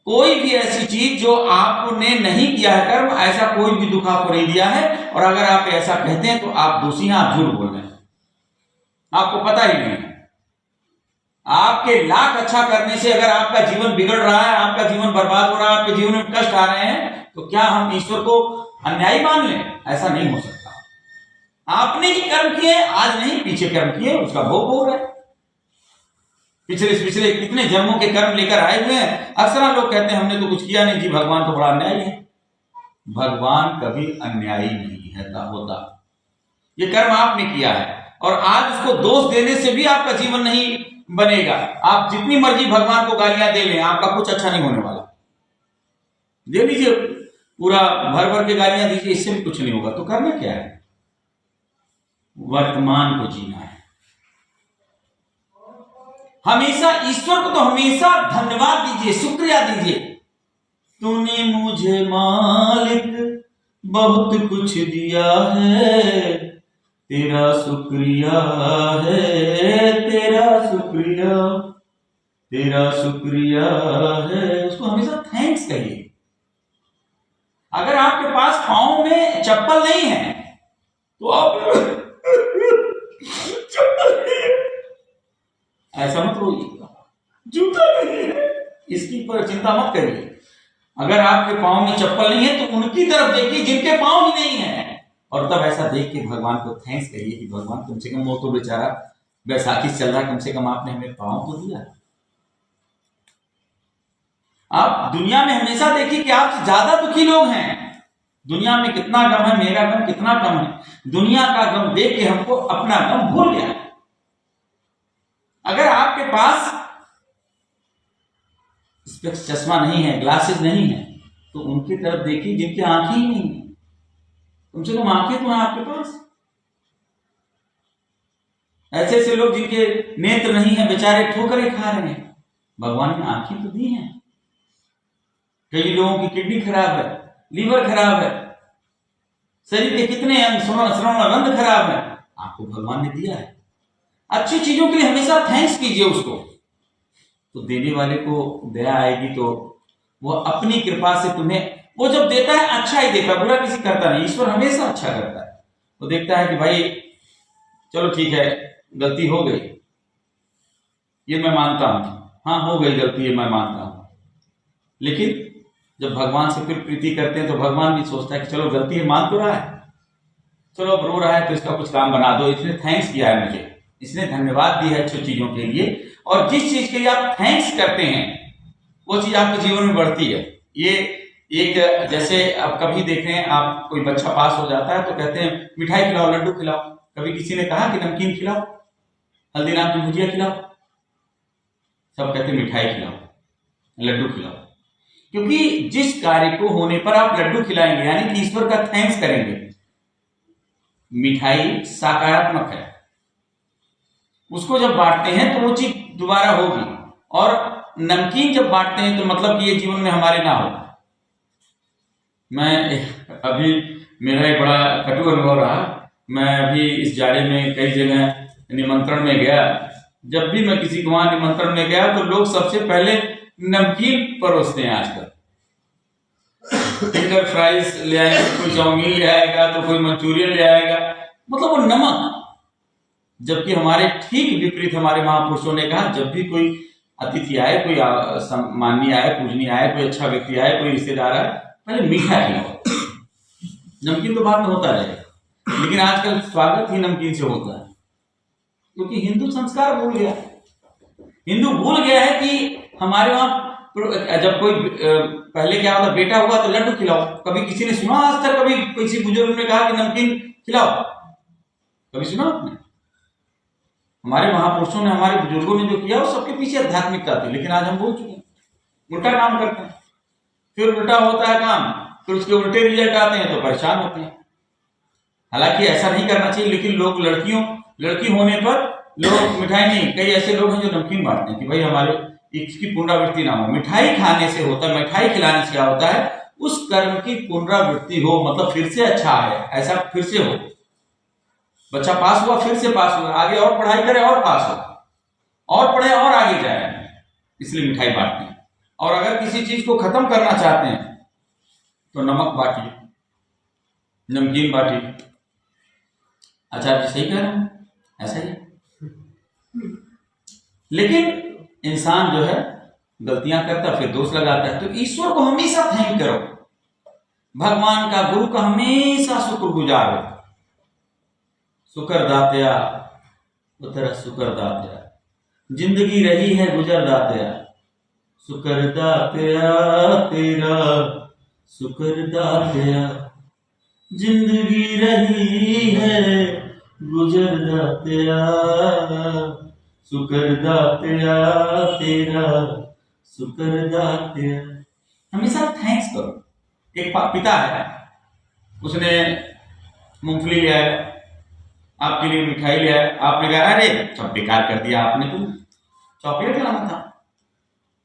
कोई भी ऐसी चीज जो आपने नहीं किया है कर्म, ऐसा कोई भी दुख आपको नहीं दिया है। और अगर आप ऐसा कहते हैं तो आप दोषी हैं, आप झूठ बोल रहे हैं, आपको पता ही नहीं है। आपके लाख अच्छा करने से अगर आपका जीवन बिगड़ रहा है, आपका जीवन बर्बाद हो रहा है, आपके जीवन में कष्ट आ रहे हैं, तो क्या हम ईश्वर को अन्यायी मान लें? ऐसा नहीं हो सकता। आपने ही कर्म किए, आज नहीं पीछे कर्म किए, उसका भोग हो रहा है। पिछले कितने जन्मों के कर्म लेकर आए हुए हैं। अक्सर लोग कहते हैं हमने तो कुछ किया नहीं जी, भगवान तो बड़ा अन्यायी है। भगवान कभी अन्यायी नहीं है होता। ये कर्म आपने किया है और आज उसको दोष देने से भी आपका जीवन नहीं बनेगा। आप जितनी मर्जी भगवान को गालियां दे लें, आपका कुछ अच्छा नहीं होने वाला। दे लीजिए, पूरा भर भर के गालियां दीजिए, इससे भी कुछ नहीं होगा। तो करना क्या है? वर्तमान को जीना है। हमेशा ईश्वर को तो हमेशा धन्यवाद दीजिए, शुक्रिया दीजिए। तूने मुझे मालिक बहुत कुछ दिया है, तेरा शुक्रिया है, तेरा शुक्रिया, तेरा शुक्रिया है। उसको हमेशा थैंक्स कहिए। अगर आपके पास पांव में चप्पल नहीं है तो आप चप्पल नहीं है ऐसा मत बोलिए, जूता नहीं है इसकी पर चिंता मत करिए। अगर आपके पांव में चप्पल नहीं है तो उनकी तरफ देखिए जिनके पांव ही नहीं है, और तब ऐसा देख के भगवान को थैंक्स करिए कि भगवान कम से कम, वो तो बेचारा बैसाखी चल रहा है, कम से कम आपने हमें पांव तो दिया। आप दुनिया में हमेशा देखिए कि आपसे ज्यादा दुखी लोग हैं। दुनिया में कितना गम है, मेरा गम कितना कम है। दुनिया का गम देख के हमको अपना गम भूल गया। अगर आपके पास स्पेक्स चश्मा नहीं है, ग्लासेस नहीं है, तो उनकी तरफ देखिए जिनकी आंखें ही नहीं है। कम से कम आंखें तो हैं आपके पास। ऐसे ऐसे लोग जिनके नेत्र नहीं है, बेचारे ठोकरें खा रहे हैं, भगवान ने आंखें तो दी हैं। कई लोगों की किडनी खराब है, लीवर खराब है, शरीर के कितने अंग, श्रवण रंध्र खराब है, आपको भगवान ने दिया है। अच्छी चीजों के लिए हमेशा थैंक्स कीजिए उसको, तो देने वाले को दया आएगी। तो वह अपनी कृपा से तुम्हें, वो जब देता है अच्छा ही देता है, बुरा किसी करता नहीं। ईश्वर हमेशा अच्छा करता है। वो देखता है कि भाई चलो ठीक है, गलती हो गई, ये मैं मानता हूं, हाँ हो गई गलती, ये मैं मानता हूं। लेकिन जब भगवान से फिर प्रीति करते हैं तो भगवान भी सोचता है कि चलो गलती है, मान तो रहा है, चलो अब रो रहा है तो इसका कुछ काम बना दो, इसने थैंक्स किया है मुझे, इसने धन्यवाद दिया है अच्छी चीजों के लिए। और जिस चीज के लिए आप थैंक्स करते हैं वो चीज आपके जीवन में बढ़ती है। ये एक, जैसे अब कभी देखें आप, कोई बच्चा पास हो जाता है तो कहते हैं मिठाई खिलाओ, लड्डू खिलाओ। कभी किसी ने कहा कि नमकीन खिलाओ, हल्दीराम की भुजिया खिलाओ? सब कहते हैं मिठाई खिलाओ, लड्डू खिलाओ। क्योंकि जिस कार्य को होने पर आप लड्डू खिलाएंगे यानी कि ईश्वर का थैंक्स करेंगे। मिठाई सकारात्मक है, उसको जब बांटते हैं तो वो चीज दोबारा होगी, और नमकीन जब बांटते हैं तो मतलब कि ये जीवन में हमारे ना हो। मैं अभी, मेरा एक बड़ा कटु अनुभव रहा। मैं अभी इस जाड़े में कई जगह निमंत्रण में गया। जब भी मैं किसी को वहां निमंत्रण में गया तो लोग सबसे पहले नमकीन परोसते हैं। आजकल फिंगर फ्राइज ले आएगा, कोई चाउमीन ले आएगा, तो कोई मंचूरियन ले आएगा, मतलब वो नमक। जबकि हमारे ठीक विपरीत हमारे महापुरुषों ने कहा, जब भी कोई अतिथि आए, कोई सम्मानीय आए, पूजनीय आए, कोई अच्छा व्यक्ति आए, कोई रिश्तेदार आए, पहले मीठा खिलाओ। नमकीन तो बाद में होता रहेगा, लेकिन आजकल स्वागत ही नमकीन से होता है। क्योंकि हिंदू संस्कार भूल गया, हिंदू भूल गया है कि हमारे वहां जब कोई पहले क्या होता, बेटा हुआ तो लड्डू खिलाओ। कभी किसी ने सुना आज तक, कभी किसी बुजुर्ग ने कहा कि नमकीन खिलाओ? कभी सुना आपने? हमारे महापुरुषों ने, हमारे बुजुर्गों ने जो किया वो सबके पीछे आध्यात्मिकता थी, लेकिन आज हम भूल चुके हैं, उल्टा काम करते हैं। फिर उल्टा होता है काम, फिर उसके उल्टे रिजल्ट आते हैं तो परेशान होते हैं। हालांकि ऐसा नहीं करना चाहिए, लेकिन लोग लड़की होने पर लोग मिठाई नहीं, कई ऐसे लोग हैं जो नमकीन बांटते हैं कि भाई हमारे इसकी पुनरावृत्ति ना हो। मिठाई खाने से होता है, मिठाई खिलाने से क्या होता है, उस कर्म की पुनरावृत्ति हो, मतलब फिर से अच्छा है, ऐसा फिर से हो। बच्चा पास हुआ, फिर से पास हुआ, आगे और पढ़ाई करे और पास हो, और पढ़े और आगे जाए, इसलिए मिठाई बांटते हैं। और अगर किसी चीज को खत्म करना चाहते हैं तो नमक बांटिए, नमकीन बांटिए। आचार्य जी सही कह रहे हैं, ऐसा ही। लेकिन इंसान जो है गलतियां करता, फिर दोष लगाता है। तो ईश्वर को हमेशा थैंक करो, भगवान का, गुरु का हमेशा शुक्रगुजार हो। शुक्र दातया वो तेरा शुक्र दातया, जिंदगी रही है गुजर दातया, शुक्र दातया तेरा शुक्र दातया, जिंदगी रही है गुजर दातया, शुक्र दातया तेरा शुक्र दातया। हमेशा थैंक्स करो। एक पिता है, उसने मूंगफली लिया है, आपके लिए मिठाई लिया है, आपने कहा अरे सब बेकार कर दिया आपने, तो चॉकलेट लाना था,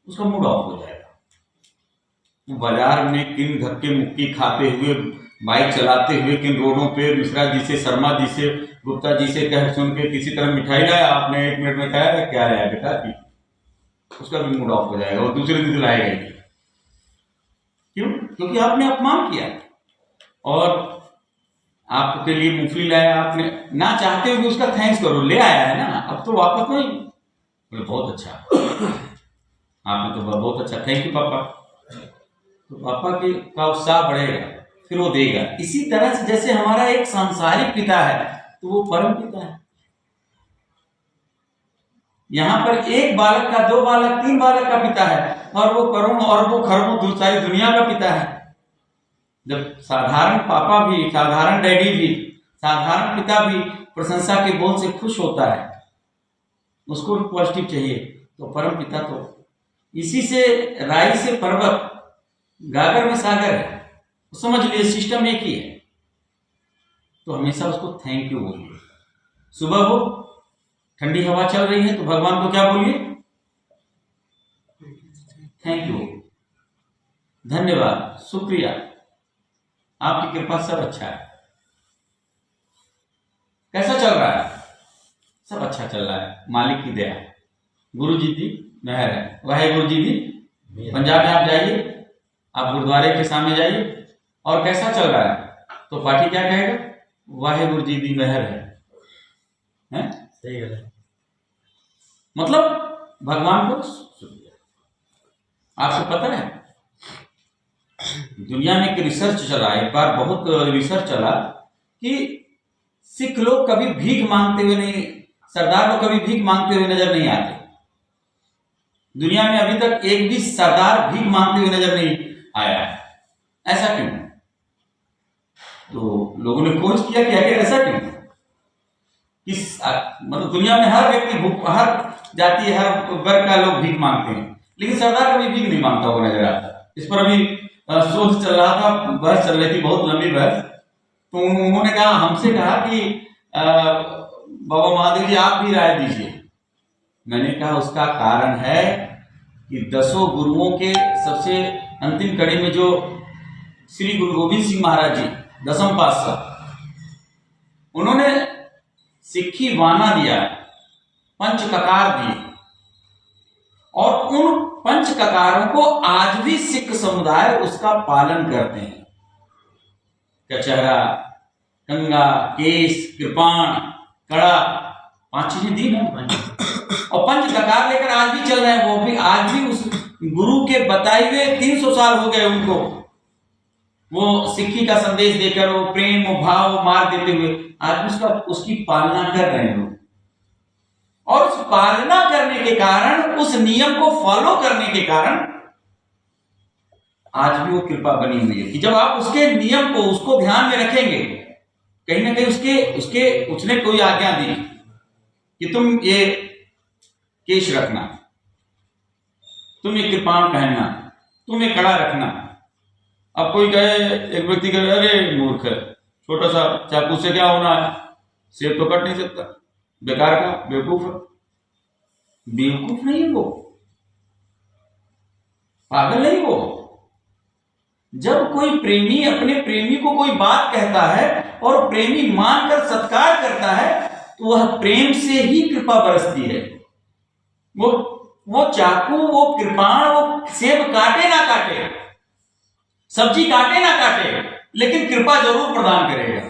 उसका मूड ऑफ हो जाएगा। बाजार में किन धक्के मुक्की खाते हुए, बाइक चलाते हुए किन रोडों पे मिश्रा जी से, शर्मा जी से, गुप्ता जी से कह सुन के किसी तरह मिठाई लाया, आपने 1 मिनट में कहा क्या लाया बेटा की, उसका भी मूड ऑफ हो जाएगा, और दूसरे दिन लाएगा ही। क्यों? क्योंकि आपने अपमान किया। और आपके लिए मूंगफली लाया, आपने ना चाहते हुए उसका थैंक्स करो, ले आया है ना, अब तो वापस नहीं। बोले बहुत अच्छा, आपने तो बहुत अच्छा, थैंक यू पापा। तो पापा का उत्साह बढ़ेगा, फिर वो देगा। इसी तरह से जैसे हमारा एक सांसारिक पिता है तो वो परम पिता है। यहाँ पर एक बालक का, 2 बालक, 3 बालक का पिता है, और वो करोड़ों अरबों खरबों सारी दुनिया का पिता है। जब साधारण पापा भी, साधारण डैडी भी, साधारण पिता भी प्रशंसा के बोल से खुश होता है, उसको भी पॉजिटिव चाहिए, तो परम पिता तो इसी से, राई से पर्वत, गागर में सागर है, समझ लिए सिस्टम एक ही है। तो हमेशा उसको थैंक यू बोलिए। सुबह हो, ठंडी हवा चल रही है तो भगवान को क्या बोलिए, थैंक यू, धन्यवाद, शुक्रिया, आपकी कृपा, सब अच्छा है। कैसा चल रहा है? सब अच्छा चल रहा है, मालिक की दया, गुरु जी की मेहर है, वाहे गुरु जी की। पंजाब में आप जाइए, आप गुरुद्वारे के सामने जाइए, और कैसा चल रहा है तो पाठी क्या कहेगा, वाहे गुरु जी की मेहर है? सही है। मतलब भगवान को शुक्रिया। आपको पता है दुनिया में एक रिसर्च चला, एक बार बहुत रिसर्च चला कि सिख लोग कभी भीख मांगते हुए नहीं, सरदार लोग कभी भीख मांगते हुए नजर नहीं आते। दुनिया में अभी तक एक भी सरदार भीख मांगते हुए नजर नहीं आया है। ऐसा क्यों? तो लोगों ने खोज किया कि आखिर ऐसा क्यों? मतलब दुनिया में हर व्यक्ति, हर जाति, हर वर्ग का लोग भीख मांगते हैं, लेकिन सरदार कभी भीख नहीं मांगता हुआ नजर आता। इस पर अभी शोध चल रहा था, बहस चल रही थी, बहुत लंबी बहस। तो उन्होंने कहा, हमसे कहा कि बाबा महादेव जी आप भी राय दीजिए। मैंने कहा उसका कारण है कि 10 गुरुओं के सबसे अंतिम कड़ी में जो श्री गुरु गोविंद सिंह महाराज जी 10वें पातशाह, उन्होंने सिक्खी वाना दिया, पंच ककार दिए, और उन पंच ककारों को आज भी सिख समुदाय उसका पालन करते हैं। कचहरा, कंगा, केस, कृपाण, कड़ा, 5 चीजें दी ना, और पंच ककार लेकर आज भी चल रहे हैं। वो भी आज भी उस गुरु के बताए हुए 300 साल हो गए उनको, वो सिक्खी का संदेश देकर, वो प्रेम, वो भाव, वो मार्ग देते हुए आज उसकी पालना कर रहे हैं लोग। और उस पालना करने के कारण, उस नियम को फॉलो करने के कारण आज भी वो कृपा बनी हुई है कि जब आप उसके नियम को, उसको ध्यान में रखेंगे, कहीं ना कहीं उसने कोई आज्ञा दी, कि तुम ये केश रखना, तुम ये कृपाण पहनना, तुम ये कड़ा रखना। अब कोई कहे, एक व्यक्ति कहे अरे मूर्ख है, छोटा सा चाकू से क्या होना है, सेब तो कट नहीं सकता, बेकार का, बेवकूफ है। बेवकूफ नहीं है वो, पागल नहीं वो। जब कोई प्रेमी अपने प्रेमी को कोई बात कहता है और प्रेमी मानकर सत्कार करता है तो वह प्रेम से ही कृपा बरसती है। वो चाकू, वो कृपाण, वो सेब काटे ना काटे, सब्जी काटे ना काटे, लेकिन कृपा जरूर प्रदान करेगा।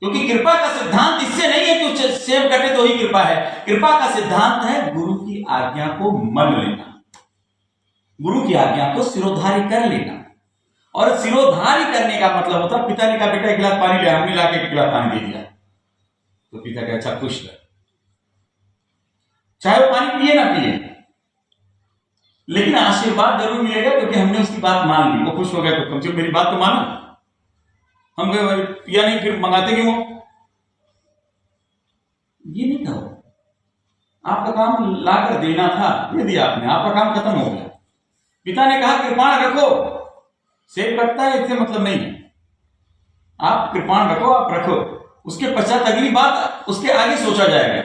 क्योंकि कृपा का सिद्धांत इससे नहीं है कि सेब कटे तो ही कृपा है। कृपा का सिद्धांत है गुरु की आज्ञा को मान लेना, गुरु की आज्ञा को सिरोधारी कर लेना। और सिरोधारी करने का मतलब होता है, पिता ने कहा बेटा एक गिलास पानी ले, हमने लाके एक गिलास पानी दे दिया तो पिता कहे अच्छा खुश रह, चाहे वो पानी पिए ना पिए, लेकिन आशीर्वाद जरूर मिलेगा क्योंकि हमने उसकी बात मान ली। वो खुश हो गया तो कम से कम मेरी बात तो मानो। हम पिया नहीं फिर मंगाते क्यों? ये नहीं कहो, आपका काम लाकर देना था, दे दिया आपने, आपका काम खत्म हो गया। पिता ने कहा कृपाण रखो, सेब कटता है इससे मतलब नहीं है, आप कृपाण रखो, आप रखो, उसके पश्चात अगली बात उसके आगे सोचा जाएगा।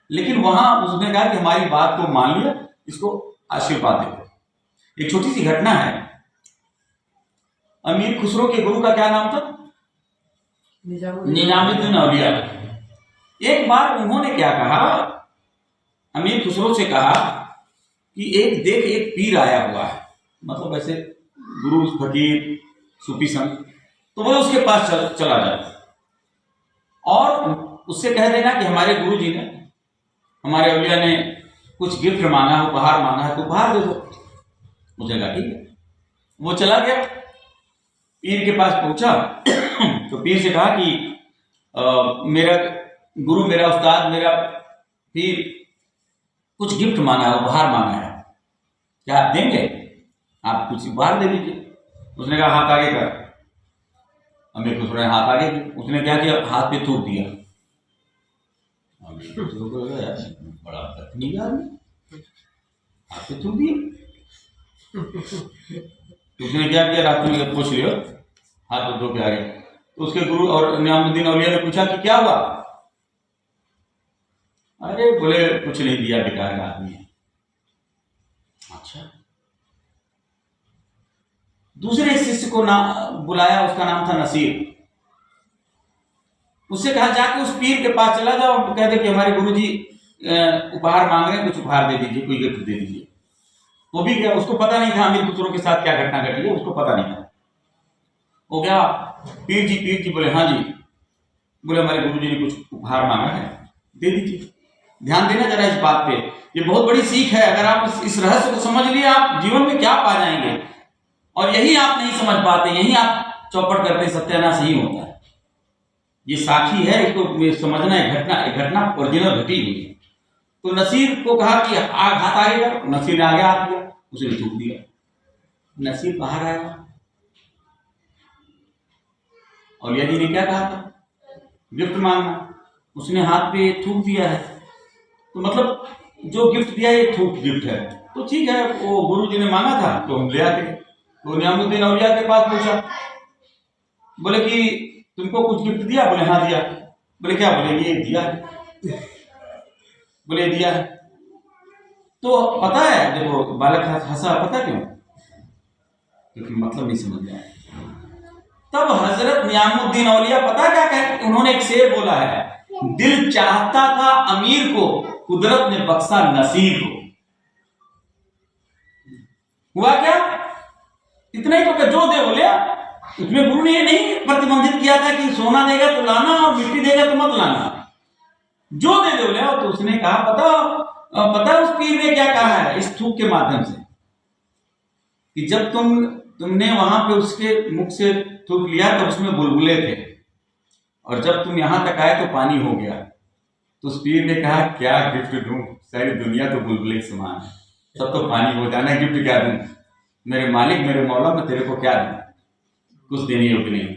लेकिन वहां उसने कहा कि हमारी बात को मान लिया, इसको आशीर्वाद दे। एक छोटी सी घटना है, अमीर खुसरो के गुरु का क्या नाम था? निजामुद्दीन औलिया। एक बार उन्होंने क्या कहा, अमीर खुसरो से कहा कि एक देख एक पीर आया हुआ है, मतलब ऐसे गुरु फकीर सूफी संत, तो बोले उसके पास चला जाए और उससे कह देना कि हमारे गुरु जी ने, हमारे औलिया ने कुछ गिफ्ट मांगा, उपहार मांगा है तो उपहार दे दो। मुझे कहा ठीक है। वो चला गया, पीर के पास पहुंचा तो पीर से कहा कि मेरा गुरु, मेरा उस्ताद, मेरा पीर कुछ गिफ्ट मांगा है, उपहार मांगा है, क्या आप देंगे? आप कुछ उपहार दे दीजिए। उसने कहा हाथ आगे कर। अमीर खुसरो ने हाथ आगे किया। उसने क्या किया, हाथ पे थूक दिया। अमीर खुसरो को लगा यार बड़ा बदतमीज आदमी, हाथ पे थूक दिया। उसने क्या किया, रास्ते में पूछ लिया, हाथ धो के आ गए। तो उसके गुरु और निजामुद्दीन औलिया ने पूछा कि क्या हुआ? अरे बोले कुछ नहीं दिया, बेकार का आदमी है। अच्छा। दूसरे शिष्य को बुलाया, उसका नाम था नसीर। उससे कहा जाके उस पीर के पास चला जाओ, कह दे कि हमारे गुरुजी उपहार मांग रहे हैं, कुछ उपहार दे दीजिए, कोई गिफ्ट दे दीजिए। वो भी गया, उसको पता नहीं था अमीर खुसरो के साथ क्या घटना घटी है, उसको पता नहीं था। वो गया, पीर जी बोले हाँ जी। बोले हमारे गुरुजी ने कुछ उपहार मांगा है, दे दीजिए। ध्यान देना जरा इस बात पे, ये बहुत बड़ी सीख है। अगर आप इस रहस्य को समझ लिए, आप जीवन में क्या पा जाएंगे। और यही आप नहीं समझ पाते, यही आप चौपट करते, सत्यानाश ही होता है। ये साखी है, इसको समझना है। घटना ओरिजिनल घटी हुई है। तो नसीर को कहा कि हाथ आगे कर। नसीर ने आगे हाथ दिया, उसे थूक दिया। नसीर बाहर आया, और यदि ने क्या कहा था, गिफ्ट मांगना, उसने हाथ पे थूक दिया है। तो मतलब जो गिफ्ट दिया है ये थूक गिफ्ट है, तो ठीक है, वो गुरु जी ने मांगा था तो हम ले आते। तो निजामुद्दीन औलिया के पास पूछा, बोले कि तुमको कुछ गिफ्ट दिया? बोले हाँ दिया। बोले क्या? बोले ये दिया है। बोले दिया है। तो पता है, देखो बालक हंसा, पता क्यों? क्योंकि मतलब नहीं समझ में आया। तब हजरत निजामुद्दीन औलिया पता क्या कहे, उन्होंने एक शेर बोला है, दिल चाहता था अमीर को, कुदरत ने बख्शा नसीब को। हुआ क्या? इतना ही तो जो दे बोले। उसमें गुरु ने ये नहीं प्रतिबंधित किया था कि सोना देगा तो लाना और मिट्टी देगा तो मत लाना, जो दे बोले। तो उसने कहा पता उस पीर ने क्या कहा है इस थूक के माध्यम से, कि जब तुमने वहां पे उसके मुख से थूक लिया तो उसमें बुलबुले थे, और जब तुम यहां तक आए तो पानी हो गया। तो उस पीर ने कहा क्या गिफ्ट दूं, सारी दुनिया तो बुलबुले के समान है, सब तो पानी हो जाना, गिफ्ट क्या दूं? मेरे मालिक, मेरे मौला, मैं तेरे को क्या दूं? कुछ देने योग्य नहीं।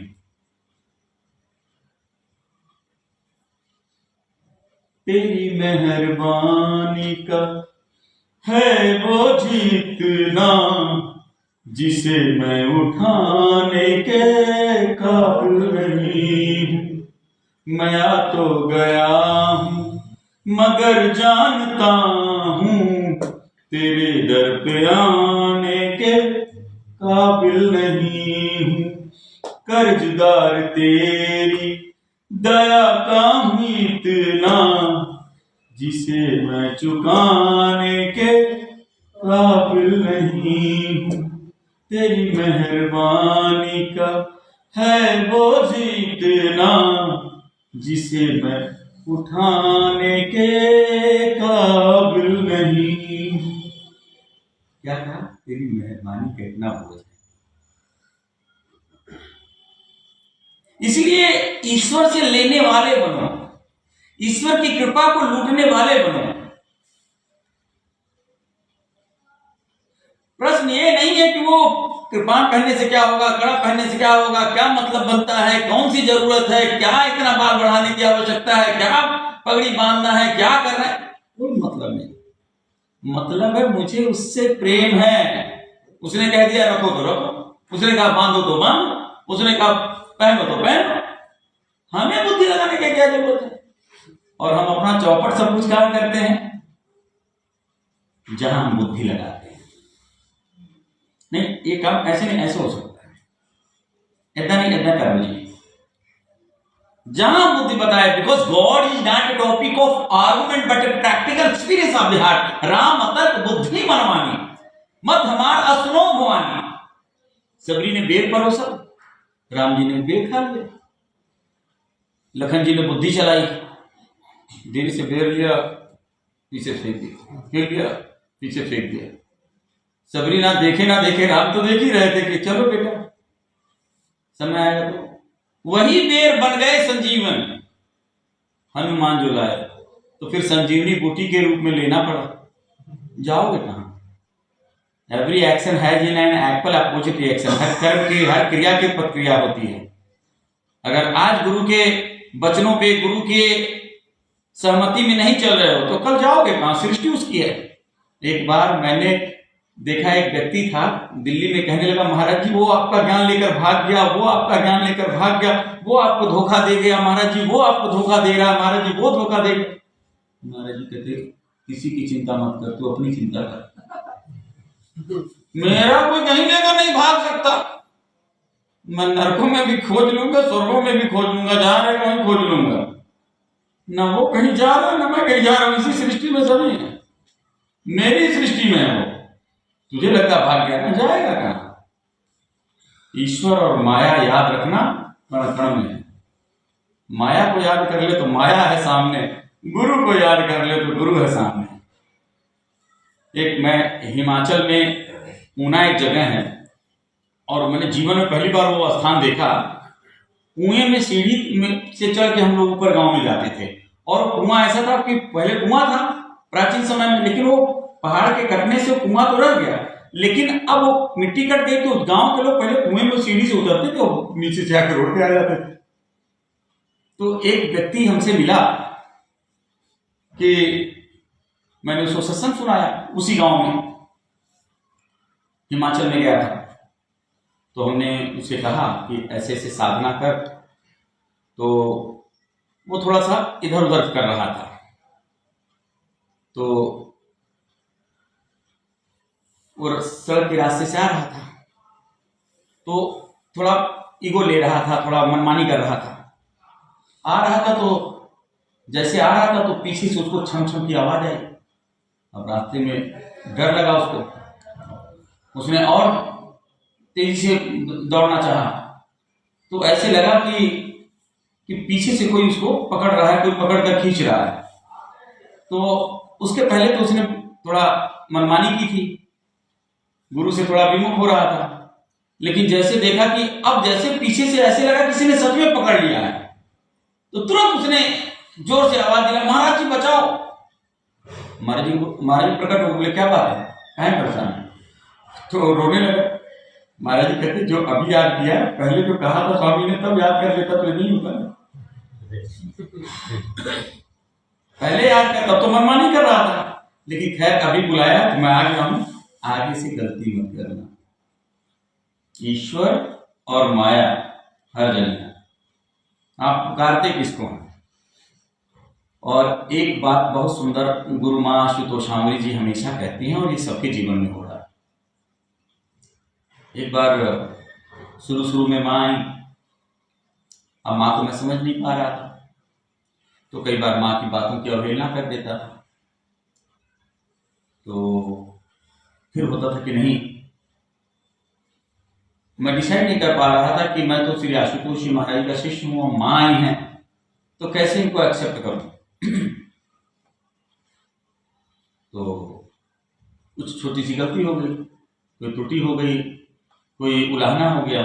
तेरी मेहरबानी का है बोझ इतना, जिसे मैं उठाने के काबिल नहीं हूं। मैं आ तो गया हूं मगर जानता हूं तेरे दर पे आने के काबिल नहीं हूं। कर्जदार तेरी दया का हूं इतना, जिसे मैं चुकाने के काबिल नहीं हूं। तेरी मेहरबानी का है बोझ इतना, जिसे मैं उठाने के काबिल नहीं हूं। क्या कहा? तेरी मेहरबानी का इतना बोझ है। इसलिए ईश्वर से लेने वाले बनो, ईश्वर की कृपा को लूटने वाले बनो। प्रश्न ये नहीं है कि वो कृपाण पहनने से क्या होगा, कड़ा पहनने से क्या होगा, क्या मतलब बनता है, कौन सी जरूरत है, क्या इतना बाल बढ़ाने की आवश्यकता है, क्या पगड़ी बांधना है, क्या करना है, कोई मतलब नहीं। मतलब है मुझे उससे प्रेम है। उसने कह दिया रखो तो रखो, उसने कहा बांधो तो बांधो, उसने कहा पहनो तो पहनो। हमें बुद्धि लगाने की क्या जरूरत है? और हम अपना चौपट सब कुछ काम करते हैं जहां हम बुद्धि लगाते हैं। नहीं, ये काम ऐसे नहीं, ऐसे हो सकता है, ऐसा नहीं, ऐसा कर लीजिए जहां बुद्धि बताए। Because God is not a topic of argument but a practical experience of the heart. Ram अतर्क बुद्धि मनमानी, मत हमार असनो भवानी। सबरी ने बेर परोसा, राम जी ने बेर खा लिया। लखन जी ने बुद्धि चलाई, देवी से बेर लिया, पीछे फेंक दिया, फेंक दिया, पीछे फेंक दिया। सबरी ना देखे राम तो देख ही रहे थे कि चलो बेटा समय आएगा तो। वही बेर बन गए संजीवन, हनुमान जो लाए तो फिर संजीवनी बूटी के रूप में लेना पड़ा। जाओगे कहां? Every action has in an equal opposite reaction. हर कर्म की, हर क्रिया की प्रक्रिया होती है। अगर आज गुरु के वचनों पे, गुरु के सहमति में नहीं चल रहे हो तो कल जाओगे कहां? सृष्टि उसकी है। एक बार मैंने देखा, एक व्यक्ति था दिल्ली में, कहने लगा महाराज जी वो आपका ज्ञान लेकर भाग गया, वो आपका ज्ञान लेकर भाग गया, वो आपको धोखा दे गया महाराज जी, वो आपको धोखा दे रहा महाराज जी, वो धोखा दे गया। महाराज जी कहते किसी की चिंता मत कर, तू अपनी चिंता कर। मेरा कोई कहीं लेकर नहीं भाग सकता। मैं नरकों में भी खोज लूंगा, स्वर्गों में भी खोज लूंगा, जहां रहेगा वहीं खोज लूंगा। ना वो कहीं जा रहा है ना मैं कहीं जा रहा हूं। इसी सृष्टि में सभी है, मेरी सृष्टि में है वो। तुझे लगता भाग गया ना, जाएगा कहां? ईश्वर और माया याद रखना कण कण में है। माया को याद कर ले तो माया है सामने, गुरु को याद कर ले तो गुरु है सामने। एक मैं हिमाचल में, ऊना एक जगह है, और मैंने जीवन में पहली बार वो स्थान देखा। कुएं में सीढ़ी में से चढ़ के हम लोग ऊपर गांव में जाते थे। और कुआं ऐसा था कि पहले कुआं था प्राचीन समय में, लेकिन वो पहाड़ के कटने से कुआं तो रह गया, लेकिन अब वो मिट्टी कट गई तो गांव के लोग पहले कुएं में सीढ़ी से उतरते थे, नीचे से आकर रोड पे आ जाते थे। तो एक व्यक्ति हमसे मिला कि मैंने उसको सत्संग सुनाया, उसी गांव में, हिमाचल में गया था। तो हमने उसे कहा कि ऐसे ऐसे साधना कर, तो वो थोड़ा सा इधर उधर कर रहा था। तो और सड़क के रास्ते से आ रहा था, तो थोड़ा ईगो ले रहा था, थोड़ा मनमानी कर रहा था। आ रहा था तो जैसे आ रहा था तो पीछे से उसको छम छम की आवाज आई। अब रास्ते में डर लगा उसको, उसने और तेजी से दौड़ना चाहा। तो ऐसे लगा कि पीछे से कोई उसको पकड़ रहा है, कोई पकड़ कर खींच रहा है। तो उसके पहले तो उसने थोड़ा मनमानी की थी, गुरु से थोड़ा विमुख हो रहा था। लेकिन जैसे देखा कि अब जैसे पीछे से ऐसे लगा किसी ने सच में पकड़ लिया है, तो तुरंत उसने जोर से आवाज दिया, महाराज जी बचाओ। महाराज जी प्रकट हो बोले क्या बात है, काहे परेशान है? तो रोने लगा। महाराज जी कहते जो अभी याद किया, पहले जो कहा था स्वामी ने तब याद कर लेता तो नहीं होता। पहले याद कर, तब तो मनमानी कर रहा था, लेकिन खैर अभी बुलाया तो मैं आ गया हूं, आगे से गलती मत करना। ईश्वर और माया हर जगह है, आप पुकारते किसको हैं? और एक बात बहुत सुंदर गुरु माँ आशुतोषामरी जी हमेशा कहती हैं, और ये सबके जीवन में हो रहा है। एक बार शुरू शुरू में माँ आई, अब माँ को मैं समझ नहीं पा रहा था, तो कई बार माँ की बातों की अवहेलना कर देता था। तो फिर होता था कि नहीं, मैं डिसाइड नहीं कर पा रहा था कि मैं तो श्री आशुतोष जी महाराज का शिष्य हूँ, माँ आई हैं, तो कैसे इनको एक्सेप्ट करूं। तो कुछ छोटी सी गलती हो गई, कोई त्रुटि हो गई, कोई उलाहना हो गया,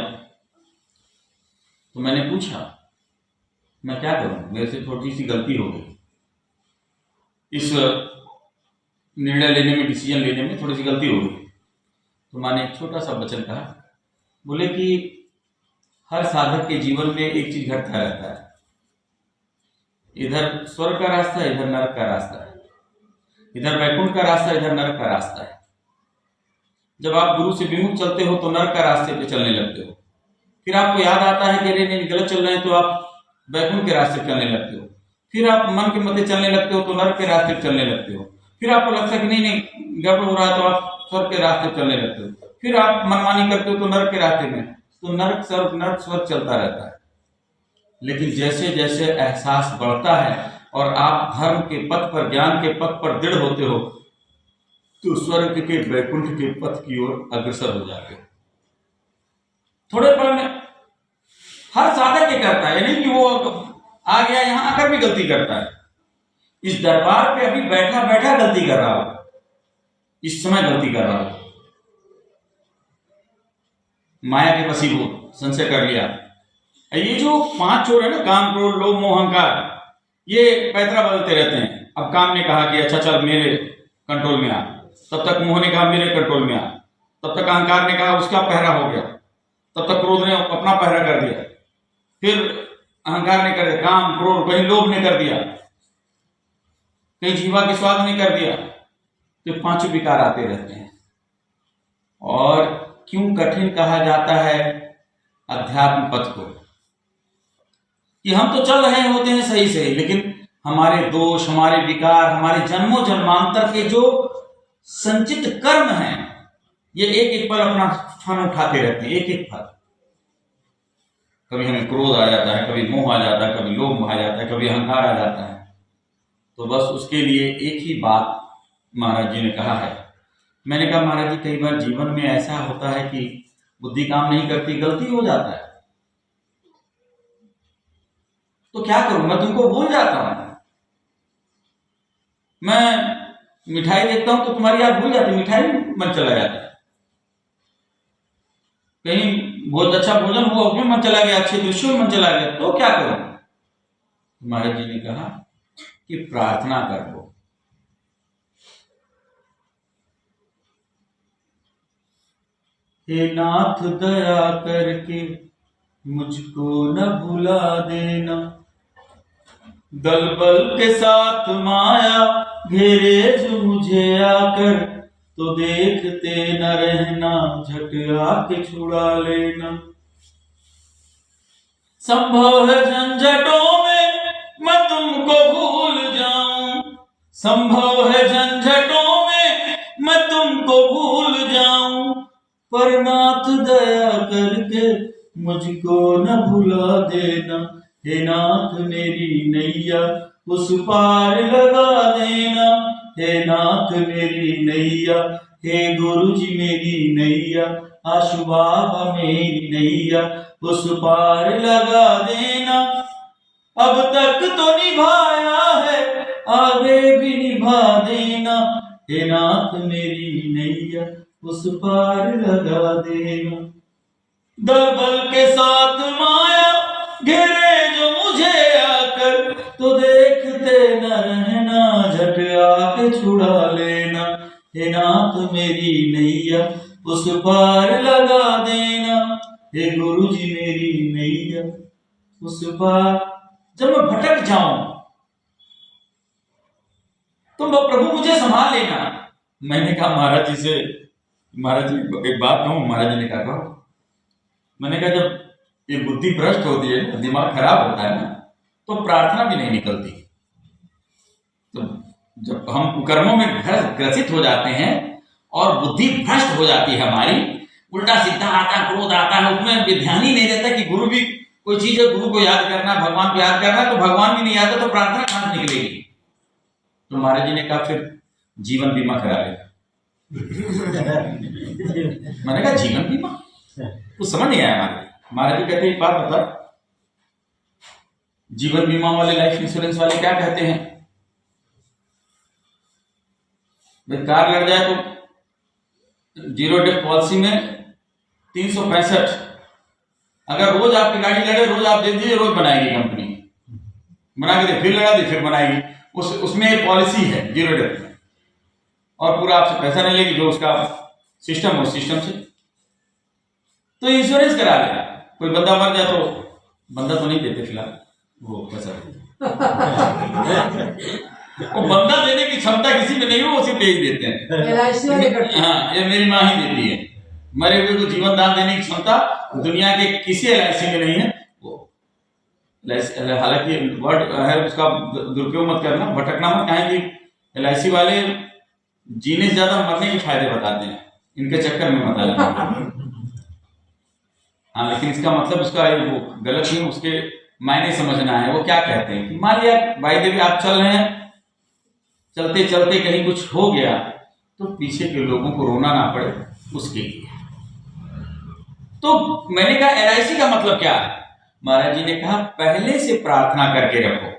तो मैंने पूछा मैं क्या करूं, मेरे से छोटी सी गलती हो गई, इस निर्णय लेने में, डिसीजन लेने में थोड़ी सी गलती हो गई। तो मैंने एक छोटा सा वचन कहा, बोले कि हर साधक के जीवन में एक चीज घटता रहता है, इधर स्वर्ग का रास्ता है, इधर नरक का रास्ता है, इधर वैकुंठ का रास्ता, इधर नरक का रास्ता है। जब आप गुरु से विमुख चलते हो तो नरक का रास्ते पे चलने लगते हो, फिर आपको याद आता है कि अरे नहीं गलत चल रहे हैं, तो आप वैकुंठ के रास्ते चलने लगते हो, फिर आप मन के मध्य चलने लगते हो तो नरक के रास्ते चलने लगते हो, फिर आपको लगता है कि नहीं नहीं गड़बड़ हो रहा है, तो आप स्वर्ग के रास्ते चलने लगते हो, फिर आप मनमानी करते हो तो नरक के रास्ते में, तो नरक स्वर्ग चलता रहता है। लेकिन जैसे जैसे एहसास बढ़ता है और आप धर्म के पथ पर, ज्ञान के पथ पर दृढ़ होते हो, तो स्वर्ग के, वैकुंठ के पथ की ओर अग्रसर हो जाते हो। थोड़े पल में हर साधक ये करता है, नहीं कि वो आ गया यहां आकर भी गलती करता है, इस दरबार पे अभी बैठा बैठा गलती कर रहा हो, इस समय गलती कर रहा हो, माया के वशीभूत, संशय कर लिया। ये जो 5 चोर है ना, काम, क्रोध, लोभ, मोह, अहंकार, ये पैतरा बदलते रहते हैं। अब काम ने कहा कि अच्छा चल मेरे कंट्रोल में आ, तब तक मोह ने कहा मेरे कंट्रोल में आ, तब तक अहंकार ने कहा उसका पहरा हो गया, तब तक क्रोध ने अपना पहरा कर दिया, फिर अहंकार ने कर दिया, काम क्रोध, कहीं लोभ ने कर दिया, कहीं जीवा के स्वाद ने कर दिया, तो 5 विकार आते रहते हैं। और क्यों कठिन कहा जाता है अध्यात्म पथ को, कि हम तो चल रहे होते हैं सही सही, लेकिन हमारे दोष, हमारे विकार, हमारे जन्मों जन्मांतर के जो संचित कर्म हैं, ये एक एक पल अपना फन उठाते रहते हैं, एक एक पल। कभी हमें क्रोध आ जाता है, कभी मोह आ जाता है, कभी लोभ आ जाता है, कभी अहंकार आ जाता है। तो बस उसके लिए एक ही बात महाराज जी ने कहा है। मैंने कहा महाराज जी कई बार जीवन में ऐसा होता है कि बुद्धि काम नहीं करती, गलती हो जाता है, तो क्या करूं, मैं तुमको भूल जाता हूं। मैं मिठाई देखता हूं तो तुम्हारी याद भूल जाती, मिठाई मन चला जाता है, कहीं बहुत अच्छा भोजन हुआ उसमें मन चला गया, अच्छे दृश्यों में मन चला गया, तो क्या करूं। महाराज जी ने कहा कि प्रार्थना कर लो। हे नाथ दया करके मुझको न भुला देना, दल बल के साथ माया घेरे जो मुझे आकर, तो देखते न रहना, झट आके छुड़ा लेना। संभव है झंझटों में मैं तुमको भूल जाऊं, संभव है झंझटों में मैं तुमको भूल जाऊं, पर नाथ दया करके मुझको न भुला देना। हे नाथ मेरी नैया उस पार लगा देना, हे नाथ मेरी नैया, हे गुरु जी मेरी नैया, आशु बाबा मेरी नैया उस पार लगा देना। अब तक तो निभाया है, आगे भी निभा देना, हे नाथ मेरी नैया उस पार लगा देना। दल बल के साथ माया घेरे जो मुझे आकर, तो देखते न रहना, झट आके छुड़ा लेना, हे नाथ मेरी नैया उस पार लगा देना, हे गुरु जी मेरी नैया उस पार। जब मैं भटक जाऊं, तुम प्रभु मुझे संभाल लेना। मैंने कहा महाराज जी से, महाराज जी एक बात कहूं, महाराज जी ने कहा, मैंने कहा जब ये बुद्धि भ्रष्ट होती है, दिमाग खराब होता है ना, तो प्रार्थना भी नहीं निकलती। तो जब हम कर्मों में ग्रसित हो जाते हैं और बुद्धि भ्रष्ट हो जाती है हमारी, उल्टा सीधा आता, क्रोध आता है, उसमें ध्यान ही नहीं रहता कि गुरु भी कोई चीज है, गुरु को याद करना, भगवान को याद करना, तो भगवान भी नहीं आता तो प्रार्थना कहां से निकलेगी। तो महाराज जी ने कहा फिर जीवन बीमा करा ले। मैंने कहा जीवन बीमा कुछ समझ नहीं आया। महाराज जी कहते एक बात बता, जीवन बीमा वाले, लाइफ इंश्योरेंस वाले क्या कहते हैं, भाई कार लग जाए तो 0 डेथ पॉलिसी में 365, अगर रोज आपकी गाड़ी लगे, रोज आप दे दीजिए, रोज बनाएगी कंपनी, बना के दे, फिर लगा दे, फिर बनाएगी, उसमें एक पॉलिसी है 0 डेथ में, और पूरा आपसे पैसा नहीं लेगी, जो उसका सिस्टम उस सिस्टम से। तो इंश्योरेंस करा लेगा। कोई बंदा मर जाए तो, बंदा तो नहीं देते फिलहाल वो पैसा, वो बंदा देने की क्षमता किसी में नहीं हो, उसे भेज देते हैं। हाँ, ये मेरी माँ ही देती है। मरे हुए को जीवन दान देने की क्षमता दुनिया के किसी एलआईसी में नहीं है। वो हालांकि वर्ड है, उसका दुरुपयोग मत करना, भटकना मत, कहें कि एलआईसी वाले जीने से ज्यादा मरने के फायदे बताते हैं, इनके चक्कर में मत आना। हाँ, लेकिन इसका मतलब उसका वो गलत नहीं, उसके मायने समझना है। वो क्या कहते हैं कि मान लिया भाई देवी आप चल रहे हैं, चलते चलते कहीं कुछ हो गया तो पीछे के लोगों को रोना ना पड़े, उसके लिए। तो मैंने कहा एलआईसी का मतलब क्या है। महाराज जी ने कहा पहले से प्रार्थना करके रखो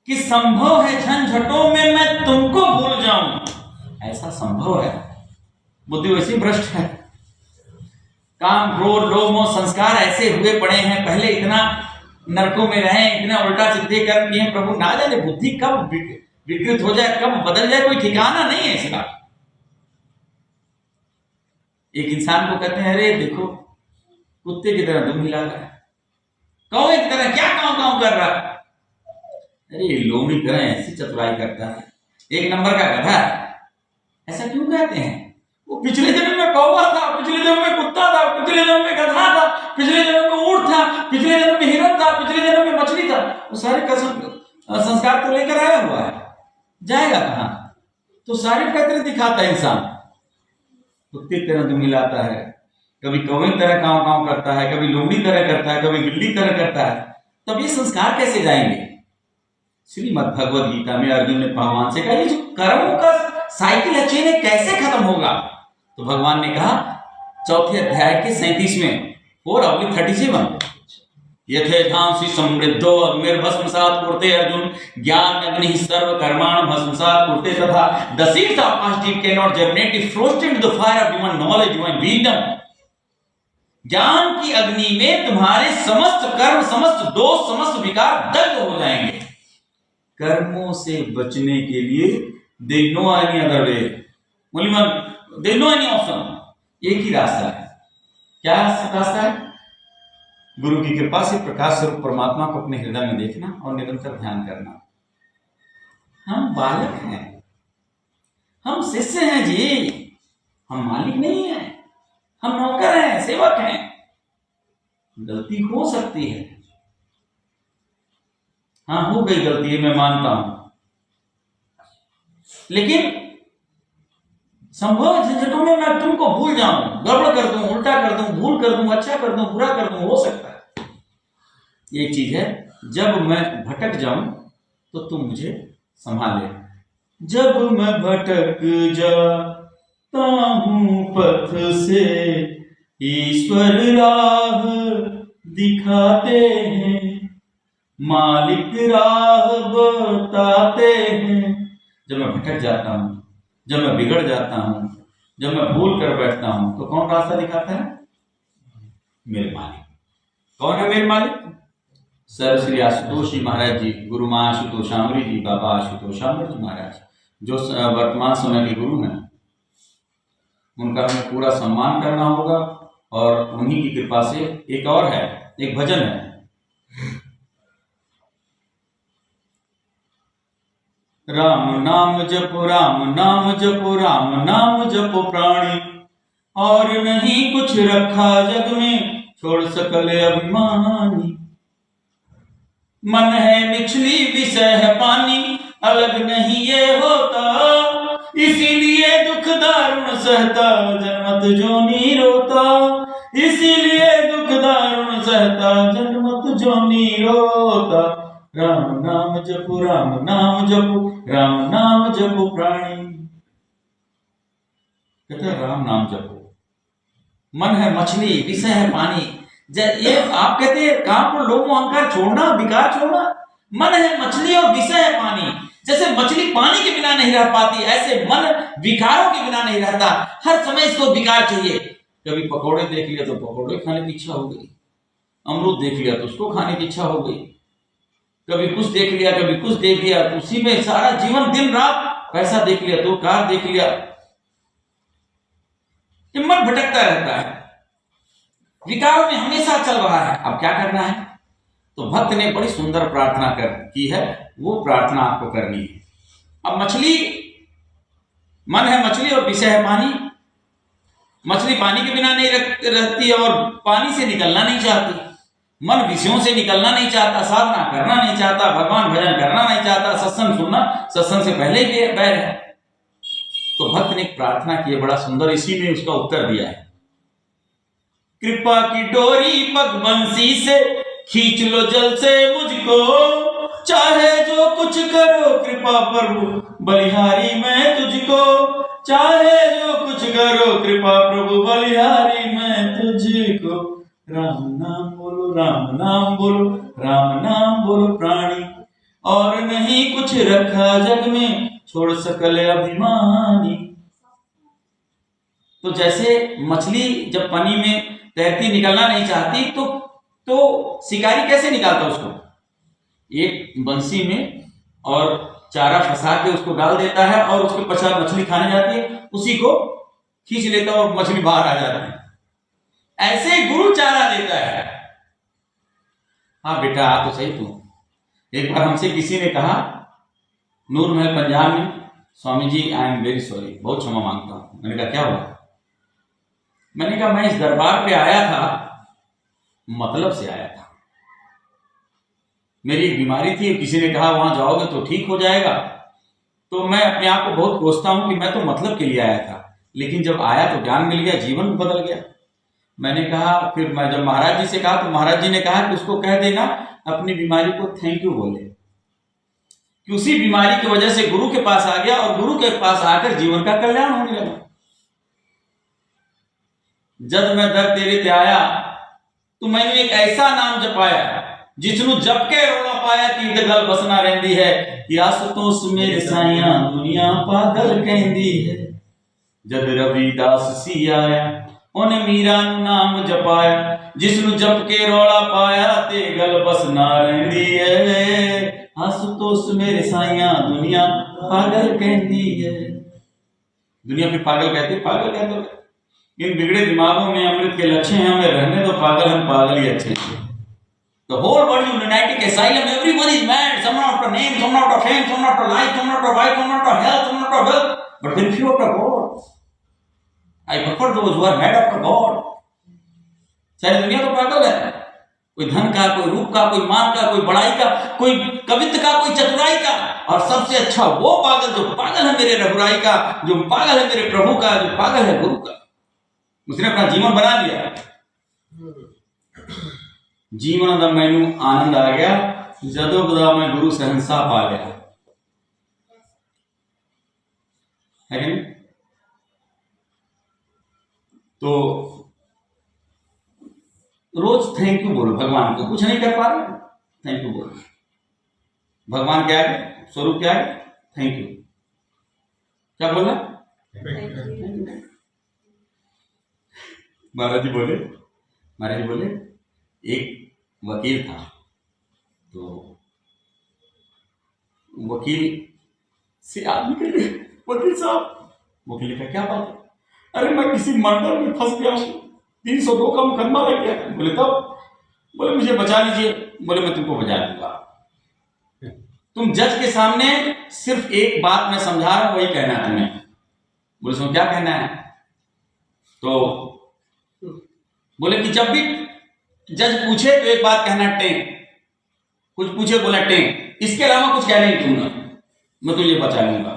कि संभव है झंझटों में मैं तुमको भूल जाऊं। ऐसा संभव है, बुद्धि वैसी भ्रष्ट है, काम क्रोध लोभ मोह संस्कार ऐसे हुए पड़े हैं, पहले इतना नरकों में रहे, इतना उल्टा सीधे कर्म किए, प्रभु ना जाने बुद्धि कब विकृत हो जाए, कब बदल जाए, कोई ठिकाना नहीं है इसका। एक इंसान को कहते हैं अरे देखो कुत्ते की तरह दुम हिला रहा है, कौवे की तरह क्या कांव कांव कर रहा है, अरे लोमड़ी की तरह ऐसी चतुराई करता है, एक नंबर का गधा है। ऐसा क्यों कहते हैं? वो पिछले जन्म में कौवा था, पिछले जन्म में कुत्ता था, पिछले जन्म में गधा था, पिछले जन्म में ऊंट था, पिछले जन्म में हिरण था, पिछले जन्म में मछली था। वो सारे संस्कार तो लेकर आया हुआ है, जाएगा कहां? तो सारे पैतरे दिखाता है इंसान, कुत्ते की तरह दुम हिलाता है, कभी कौवे की तरह कांव कांव करता है, कभी लोमड़ी तरह करता है, कभी बिल्ली तरह करता है। तब ये संस्कार कैसे जाएंगे? श्रीमद् भगवद गीता में अर्जुन ने भगवान से कहा ये जो कर्मों का साइकिल है चेन कैसे खत्म होगा? तो भगवान ने कहा चौथे अध्याय के 37वें 4:37 यथेधांसि समृद्धो अग्निर्भस्मसात् कुरुते अर्जुन ज्ञान अग्नि सर्व कर्माणि भस्मसात् कुरुते तथा the seeds of past deed cannot germinate if roasted into the fire of divine knowledge, divine wisdom। ज्ञान की अग्नि में तुम्हारे समस्त कर्म, समस्त दोष, समस्त विकार दग्ध हो जाएंगे। कर्मों से बचने के लिए there is no any other way, only one, there is no any option, एक ही रास्ता है। क्या रास्ता है? गुरु की कृपा से प्रकाश स्वरूप परमात्मा को अपने हृदय में देखना और निरंतर ध्यान करना। हम बालक हैं, हम शिष्य हैं जी, हम मालिक नहीं हैं, हम नौकर हैं, सेवक हैं। गलती हो सकती है, हाँ हो गई गलती, मैं मानता हूं, लेकिन संभव झंझटों में मैं तुमको भूल जाऊं, गड़बड़ कर दूं, उल्टा कर दूं, भूल कर दूं, अच्छा कर दूं, बुरा कर दूं, हो सकता है। एक चीज है, जब मैं भटक जाऊं तो तुम मुझे संभाले। जब मैं भटक जाता हूं पथ से, ईश्वर राह दिखाते हैं, मालिक राह बताते हैं। जब मैं भटक जाता हूं, जब मैं बिगड़ जाता हूं, जब मैं भूल कर बैठता हूं, तो कौन रास्ता दिखाता है? मेरे मालिक। कौन है मेरे मालिक? सर श्री आशुतोष जी महाराज जी, गुरु मां आशुतोषामृत जी, बाबा आशुतोषामृत जी महाराज, जो वर्तमान समय के गुरु हैं, उनका हमें पूरा सम्मान करना होगा। और उन्हीं की कृपा से एक और है, एक भजन है, राम नाम जपो, राम नाम जपो, राम नाम जपो प्राणी, और नहीं कुछ रखा जग में, छोड़ सकल अभिमानी। मन है मिछली विषय है पानी, अलग नहीं ये होता, इसीलिए दुख दारुण सहता, जन्मत जोनी रोता, इसीलिए दुख दारुण सहता, जन्मत जोनी रोता। राम नाम जपो, राम नाम जपो, राम नाम जपो प्राणी। कहते हैं राम नाम जपो। मन है मछली, विषय है पानी। ये आप कहते हैं काम को लोभ अहंकार छोड़ना, विकार छोड़ना। मन है मछली और विषय है पानी। जैसे मछली पानी के बिना नहीं रह पाती, ऐसे मन विकारों के बिना नहीं रहता। हर समय इसको विकार चाहिए। कभी पकौड़े देख लिया तो पकौड़े खाने की इच्छा हो गई, अमरूद देख लिया तो उसको खाने की इच्छा हो गई, कभी कुछ देख लिया कभी कुछ देख लिया, तो उसी में सारा जीवन दिन रात। पैसा देख लिया तो कार देख लिया। मन भटकता रहता है, विकारों में हमेशा चल रहा है। अब क्या करना है? तो भक्त ने बड़ी सुंदर प्रार्थना की है, वो प्रार्थना आपको करनी है। अब मछली, मन है मछली और विषय है पानी। मछली पानी के बिना नहीं रहती और पानी से निकलना नहीं चाहती। मन विषयों से निकलना नहीं चाहता, साधना करना नहीं चाहता, भगवान भजन करना नहीं चाहता, सत्संग सुनना, सत्संग से पहले ही बैर है। तो भक्त ने प्रार्थना की है बड़ा सुंदर, इसी में उसका उत्तर दिया है। कृपा की डोरी पग बंसी से खींच लो जल से मुझको, चाहे जो कुछ करो कृपा प्रभु बलिहारी मैं तुझको, चाहे जो कुछ करो कृपा प्रभु बलिहारी मैं तुझको। राम नाम बोलो, राम नाम बोलो, राम नाम बोलो प्राणी, और नहीं कुछ रखा जग में, छोड़ सकल अभिमानी। तो जैसे मछली जब पानी में तैरती निकलना नहीं चाहती तो शिकारी कैसे निकालता उसको? एक बंसी में और चारा फंसा के उसको डाल देता है और उसके पश्चात मछली खाने जाती है, उसी को खींच लेता है और मछली बाहर आ जाती है। ऐसे गुरु चारा देता है। हाँ बेटा आ तो सही तू। एक बार हमसे किसी ने कहा नूर महल पंजाब में, Swami ji I am very sorry, बहुत क्षमा मांगता हूं। मैंने कहा क्या हुआ? मैंने कहा मैं इस दरबार पे आया था, मतलब से आया था। मेरी एक बीमारी थी, किसी ने कहा वहां जाओगे तो ठीक हो जाएगा, तो मैं अपने आप को बहुत कोसता हूं कि मैं तो मतलब के लिए आया था, लेकिन जब आया तो ज्ञान मिल गया, जीवन बदल गया। मैंने कहा, फिर मैं जब महाराज जी से कहा तो महाराज जी ने कहा कि उसको कह देना अपनी बीमारी को थैंक यू बोले, कि उसी बीमारी की वजह से गुरु के पास आ गया और गुरु के पास आकर जीवन का कल्याण होने लगा। जब मैं दर तेरे ते आया तो मैंने एक ऐसा नाम जपाया जिसनु जप के रोना पाया कि गल बसना रहती है, कि आसुतोष मेरे साइया दुनिया पागल कहती है। जद रविदास सी आया उन्हें मीरा नाम जपाया, जिसनु जप के रोला पाया ते गल बसना रहती है। आसुतोष मेरे साइया दुनिया पागल कहती है। दुनिया फिर पागल कहती, पागल कहते इन बिगड़े दिमागों में अमृत के लक्ष्य हैं, हमें रहने दो पागल, हम पागल ही अच्छे हैं। The whole world is lunatic asylum, everyone is mad, some not after name, some not after fame, some not after life, some not after wife, some not after health, some not after wealth, but very few after God. I prefer those who are mad after God. सारी दुनिया तो पागल है, कोई धन का, कोई रूप का, कोई मान का, कोई बड़ाई का, कोई कवित्व का, कोई चतुराई का, और सबसे अच्छा वो पागल जो पागल है मेरे रघुराई का, जो पागल है मेरे प्रभु का, जो पागल है गुरु का। उसने अपना जीवन बना लिया। जीवन का मैनू आनंद आ गया जदों बदा मैं गुरु सहनशाह पा लिया है कि नहीं? तो रोज थैंक यू बोलो भगवान को। कुछ नहीं कर पा रहे, थैंक यू बोलो। भगवान क्या है, स्वरूप क्या है? Thank you. क्या बोलना? महाराज जी बोले एक वकील था, तो वकील से आदमी कहे वकील साहब, वकील का क्या बात है? अरे मैं किसी मर्डर में फंस गया हूं, 302 का मुकदमा लग गया। बोले तब? बोले मुझे बचा लीजिए। बोले मैं तुमको बचा दूंगा। तुम जज के सामने सिर्फ एक बात मैं समझा रहा हूं, वही कहना है तुम्हें। बोले उसमें क्या कहना है? तो बोले कि जब भी जज पूछे तो एक बात कहना, टें। कुछ पूछे बोला टें, इसके अलावा कुछ कह नहीं दूंगा, मैं तुझे बचा लूंगा।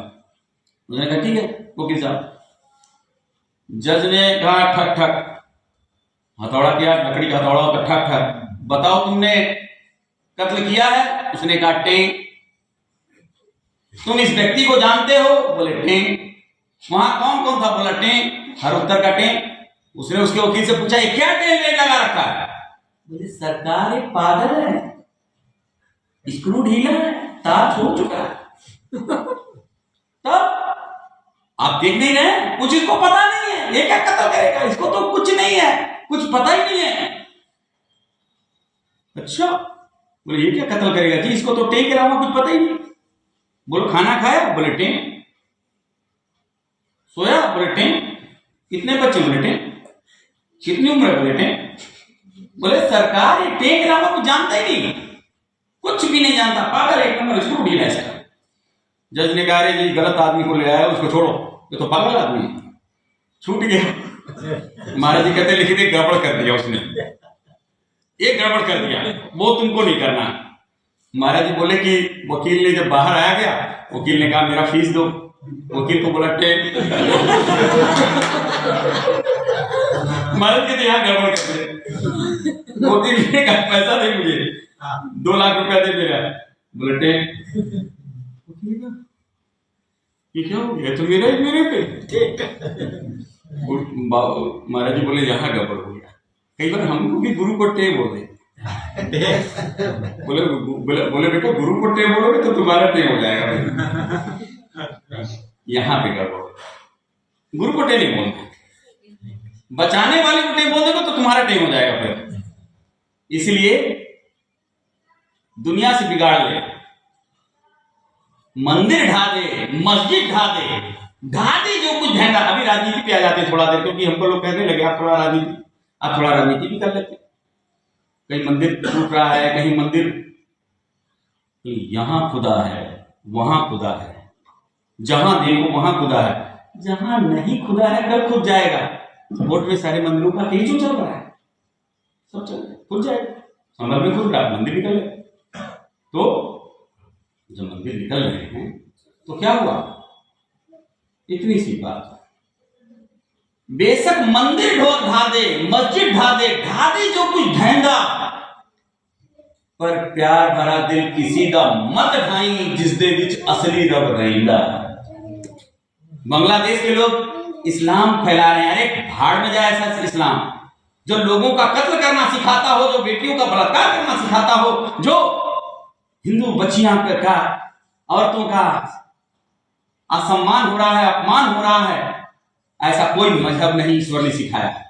उसने कहा ठीक है वकील साहब। जज ने कहा ठक ठक, हथौड़ा किया, लकड़ी का हथौड़ा होता, ठक ठक, बताओ तुमने कत्ल किया है? उसने कहा टें। तुम इस व्यक्ति को जानते हो? बोले टें। वहां कौन कौन था? बोला टें। हर उत्तर का टें। उसने उसके वकील से पूछा ये क्या टें लगा रखा है? बोले सरकार एक पागल है, स्क्रू ढीला है, तार छूट चुका है। तब आप देख नहीं रहे, कुछ इसको पता नहीं है, ये क्या कत्ल करेगा, इसको तो कुछ नहीं है, कुछ पता ही नहीं है। अच्छा, बोले ये क्या कत्ल करेगा जी, इसको तो टें के अलावा कुछ पता ही नहीं। बोलो खाना खाया? बोले टें। सोया? बोले टें। कितने बच्चे? बोले टें। कितनी उम्र है? बोले टें। बोले सरकार ये टें के अलावा कुछ जानता ही नहीं, कुछ भी नहीं जानता, पागल एक नंबर, स्क्रू ढीला है इसका। जज ने कहा जी गलत आदमी को ले आया, उसको छोड़ो, ये तो पागल आदमी है, छूट गया। महाराज जी कहते लिखित एक गड़बड़ कर दिया उसने, एक गड़बड़ कर दिया, वो तुमको नहीं करना। महाराज जी बोले कि वकील ने जब बाहर आया गया, वकील ने कहा मेरा फीस दो। वकील को बोला टें। महाराज कहते यहाँ गड़बड़ कर दे। वकील ने कहा पैसा दे मुझे, 2 लाख रुपया दे मेरा। बोले टें। ये क्या हो गया? तो मेरा ही मेरे पे। महाराज जी बोले यहाँ गड़बड़ हो गया। कई बार हमको भी गुरु को टें बोले। बोले बेटा गुरु को टें बोलोगे तो तुम्हारा टें हो जाएगा। यहाँ पे गड़बड़, गुरु को टें नहीं बोलते, बचाने वाले को टें बोल दोगे तो तुम्हारा टें हो जाएगा फिर। इसलिए दुनिया से बिगाड़ ले, मंदिर ढा दे, मस्जिद ढा दे, ढा दे जो कुछ ढेंगा। अभी राजनीति पे आ जाते हैं थोड़ा देर, क्योंकि हमको लोग कहने लगे आप थोड़ा राजनीति भी कर लेते। कहीं मंदिर टूट रहा है, कहीं मंदिर, यहां खुदा है, वहां खुदा है, जहां देखो वहां खुदा है, जहां नहीं खुदा है कल खुद जाएगा। वोट में सारे मंदिरों का यही जो चल रहा है, सब चल रहा है, खुद जाएगा। समझ में खुद रहा, मंदिर निकल गए। तो जब मंदिर निकल रहे हैं तो क्या हुआ? इतनी सी बात, बेशक मंदिर ढा दे, मस्जिद ढा दे जो कुछ ढहेंगा, पर प्यार भरा दिल किसी का मत ढाई, जिस दे विच असली रब रहेगा। बांग्लादेश के लोग इस्लाम फैला रहे हैं। अरे भाड़ में जाए ऐसा इस्लाम जो लोगों का कत्ल करना सिखाता हो, जो बेटियों का बलात्कार करना सिखाता हो, जो हिंदू बच्चियां का, औरतों का असम्मान हो रहा है, अपमान हो रहा है, ऐसा कोई मजहब नहीं ईश्वर ने सिखाया।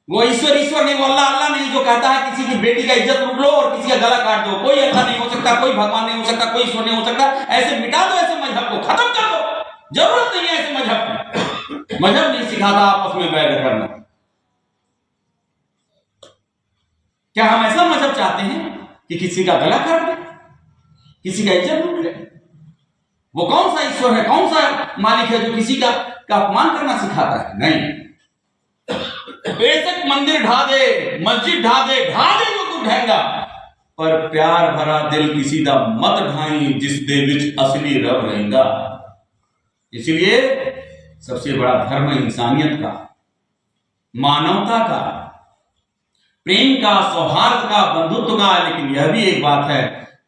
वो ईश्वर नहीं, वो अल्लाह नहीं, जो कहता है किसी की बेटी का इज्जत लूट लो और किसी का गला काट दो। कोई अल्लाह नहीं हो सकता, कोई भगवान नहीं हो सकता, कोई ईश्वर नहीं हो सकता। ऐसे मिटा दो, ऐसे मजहब को खत्म कर दो, जरूरत नहीं है ऐसे मजहब की। मजहब नहीं सिखाता आपस में वैर करना। क्या हम ऐसा मजहब चाहते हैं कि किसी का गला काट दे, किसी का इज्जत लूट ले? वो कौन सा ईश्वर है, कौन सा मालिक है जो किसी का अपमान करना सिखाता है? नहीं। बेशक मंदिर ढा दे, मस्जिद ढा दे जो तू ढहेंगा, पर प्यार भरा दिल किसी दा मत ढाई, जिस दे विच असली रब रहेगा। इसलिए सबसे बड़ा धर्म इंसानियत का, मानवता का, प्रेम का, सौहार्द का, बंधुत्व का। लेकिन यह भी एक बात है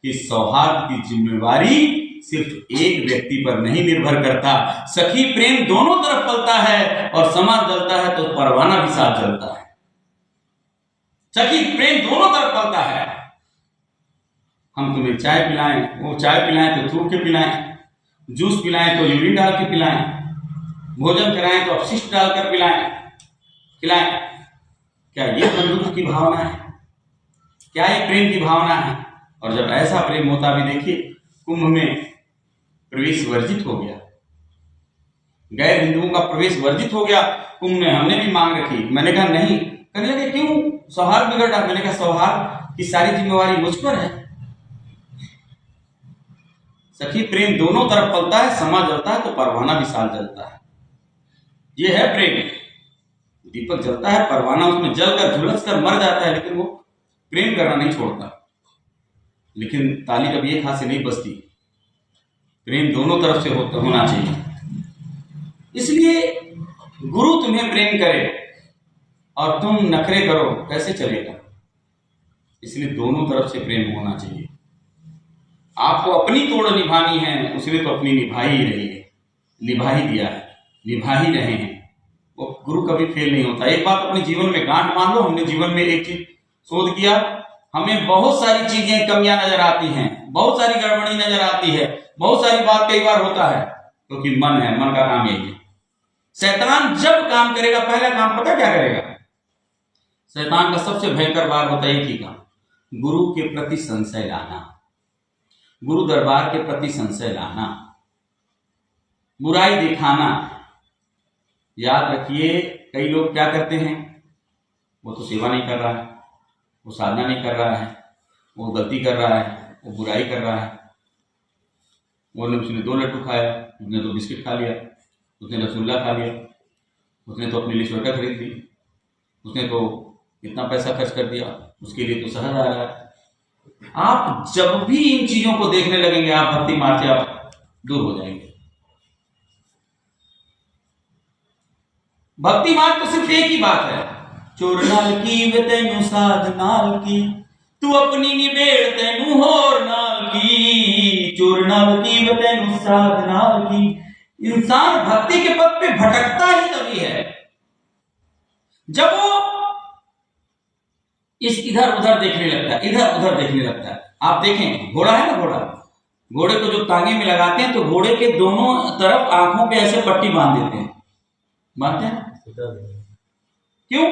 कि सौहार्द की जिम्मेवारी सिर्फ एक व्यक्ति पर नहीं निर्भर करता। सखी प्रेम दोनों तरफ पलता है, और समाज जलता है तो परवाना भी साथ जलता है। सखी प्रेम दोनों तरफ पलता है। हम तुम्हें चाय पिलाएं, वो चाय पिलाएं तो थूक के पिलाएं, जूस पिलाएं तो यूरिन डाल के पिलाएं, भोजन कराएं तो अपशिष्ट डालकर खिलाएं। क्या ये बंधुत्व की भावना है? क्या ये प्रेम की भावना है? और जब ऐसा प्रेम होता भी, देखिए कुंभ में प्रवेश वर्जित हो गया, गैर हिंदुओं का प्रवेश वर्जित हो गया कुंभ में। हमने भी मांग रखी, मैंने कहा नहीं। कहने लगे क्यों, सौहार्द बिगड़ रहा। मैंने कहा सौहार्द की सारी जिम्मेवारी मुझ पर है। सखी प्रेम दोनों तरफ पलता है, समा जलता है तो परवाना विशाल जलता है। ये है प्रेम। दीपक जलता है, परवाना उसमें जलकर झुलस कर मर जाता है, लेकिन वो प्रेम करना नहीं छोड़ता। लेकिन ताली कभी एक हाथ से नहीं बजती, प्रेम दोनों तरफ से होना चाहिए। इसलिए गुरु तुम्हें प्रेम करे और तुम नखरे करो, कैसे चलेगा? इसलिए दोनों तरफ से प्रेम होना चाहिए। आपको अपनी तोड़ निभानी है, उसने तो अपनी निभा ही रही है, निभा ही दिया है, निभा ही रहे हैं। वो गुरु कभी फेल नहीं होता। एक बात अपने जीवन में गांठ बांध लो। हमने जीवन में एक चीज शोध किया, हमें बहुत सारी चीजें कमियां नजर आती हैं, बहुत सारी गड़बड़ी नजर आती है, बहुत सारी बात कई बार होता है, क्योंकि मन है, मन का काम यही है। शैतान जब काम करेगा, पहला काम पता क्या करेगा? शैतान का सबसे भयंकर वार होता है एक ही काम, गुरु के प्रति संशय लाना, गुरु दरबार के प्रति संशय लाना, बुराई दिखाना। याद रखिए, कई लोग क्या करते हैं, वो तो सेवा नहीं कर रहा है, वो साधना नहीं कर रहा है, वो गलती कर रहा है, वो बुराई कर रहा है। उसने 2 लड्डू खाया, उसने 2 बिस्किट खा लिया, उसने रसगुल्ला खा लिया, उसने तो अपने लिए स्वेटर खरीद ली, उसने तो इतना पैसा खर्च कर दिया, उसके लिए तो शहर आ रहा है। आप जब भी इन चीजों को देखने लगेंगे, आप भक्ति मार्ग से आप दूर हो जाएंगे। भक्ति मार्ग तो सिर्फ एक ही बात है, चोर नाल की वे तेनू साध नाल की, तू अपनी निबेड़ तेनू होर नाल की, चोर नाल की वे तेनू साध नाल की। इंसान भक्ति के पथ पे भटकता ही तभी है जब वो इस इधर उधर देखने लगता है, इधर उधर देखने लगता है। आप देखें, घोड़ा है ना, घोड़े को जो तांगे में लगाते हैं तो घोड़े के दोनों तरफ आंखों पे ऐसे पट्टी बांध देते हैं, बांधते हैं क्यों?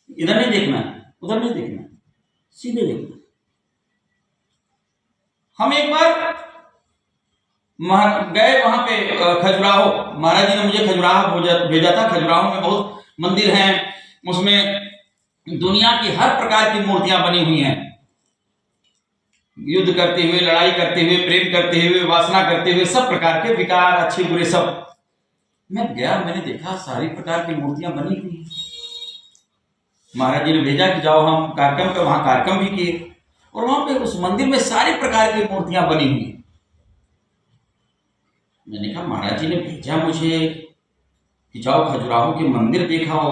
इधर नहीं देखना, उधर नहीं देखना, सीधे देखना। हम एक बार गए वहां पे खजुराहो, महाराज जी ने मुझे खजुराहो भेजा था। खजुराहो में बहुत मंदिर हैं, उसमें दुनिया की हर प्रकार की मूर्तियां बनी हुई हैं, युद्ध करते हुए, लड़ाई करते हुए, प्रेम करते हुए, वासना करते हुए, सब प्रकार के विकार, अच्छे बुरे सब। मैं गया, मैंने देखा सारी प्रकार की मूर्तियां बनी हुई हैं। महाराज जी ने भेजा कि जाओ हम कार्यक्रम पे, वहां कार्यक्रम भी किए और वहां पे उस मंदिर में सारी प्रकार की मूर्तियां बनी हुई हैं। मैंने कहा महाराज जी ने भेजा मुझे कि जाओ खजुराहो के मंदिर देखाओ,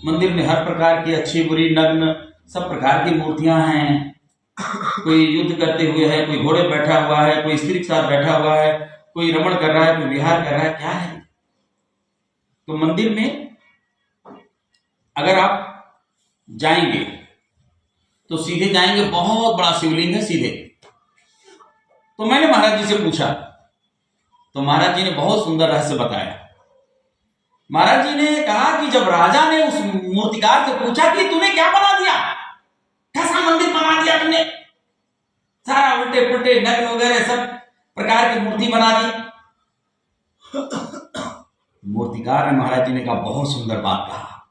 मंदिर में हर प्रकार की अच्छी बुरी नग्न सब प्रकार की मूर्तियां हैं। कोई युद्ध करते हुए है, कोई घोड़े बैठा हुआ है, कोई स्त्री के साथ बैठा हुआ है, कोई रमण कर रहा है, कोई विहार कर रहा है, क्या है? तो मंदिर में अगर आप जाएंगे तो सीधे जाएंगे, बहुत बड़ा शिवलिंग है सीधे। तो मैंने महाराज जी से पूछा तो महाराज जी ने बहुत सुंदर रहस्य बताया। महाराज जी ने कहा कि जब राजा ने उस मूर्तिकार से पूछा कि तूने क्या बना दिया, कैसा मंदिर बना दिया तुमने, सारा उल्टे पुल्टे नग्न वगैरह सब प्रकार की मूर्ति बना दी। मूर्तिकार ने, महाराज जी ने कहा बहुत सुंदर बात कहा।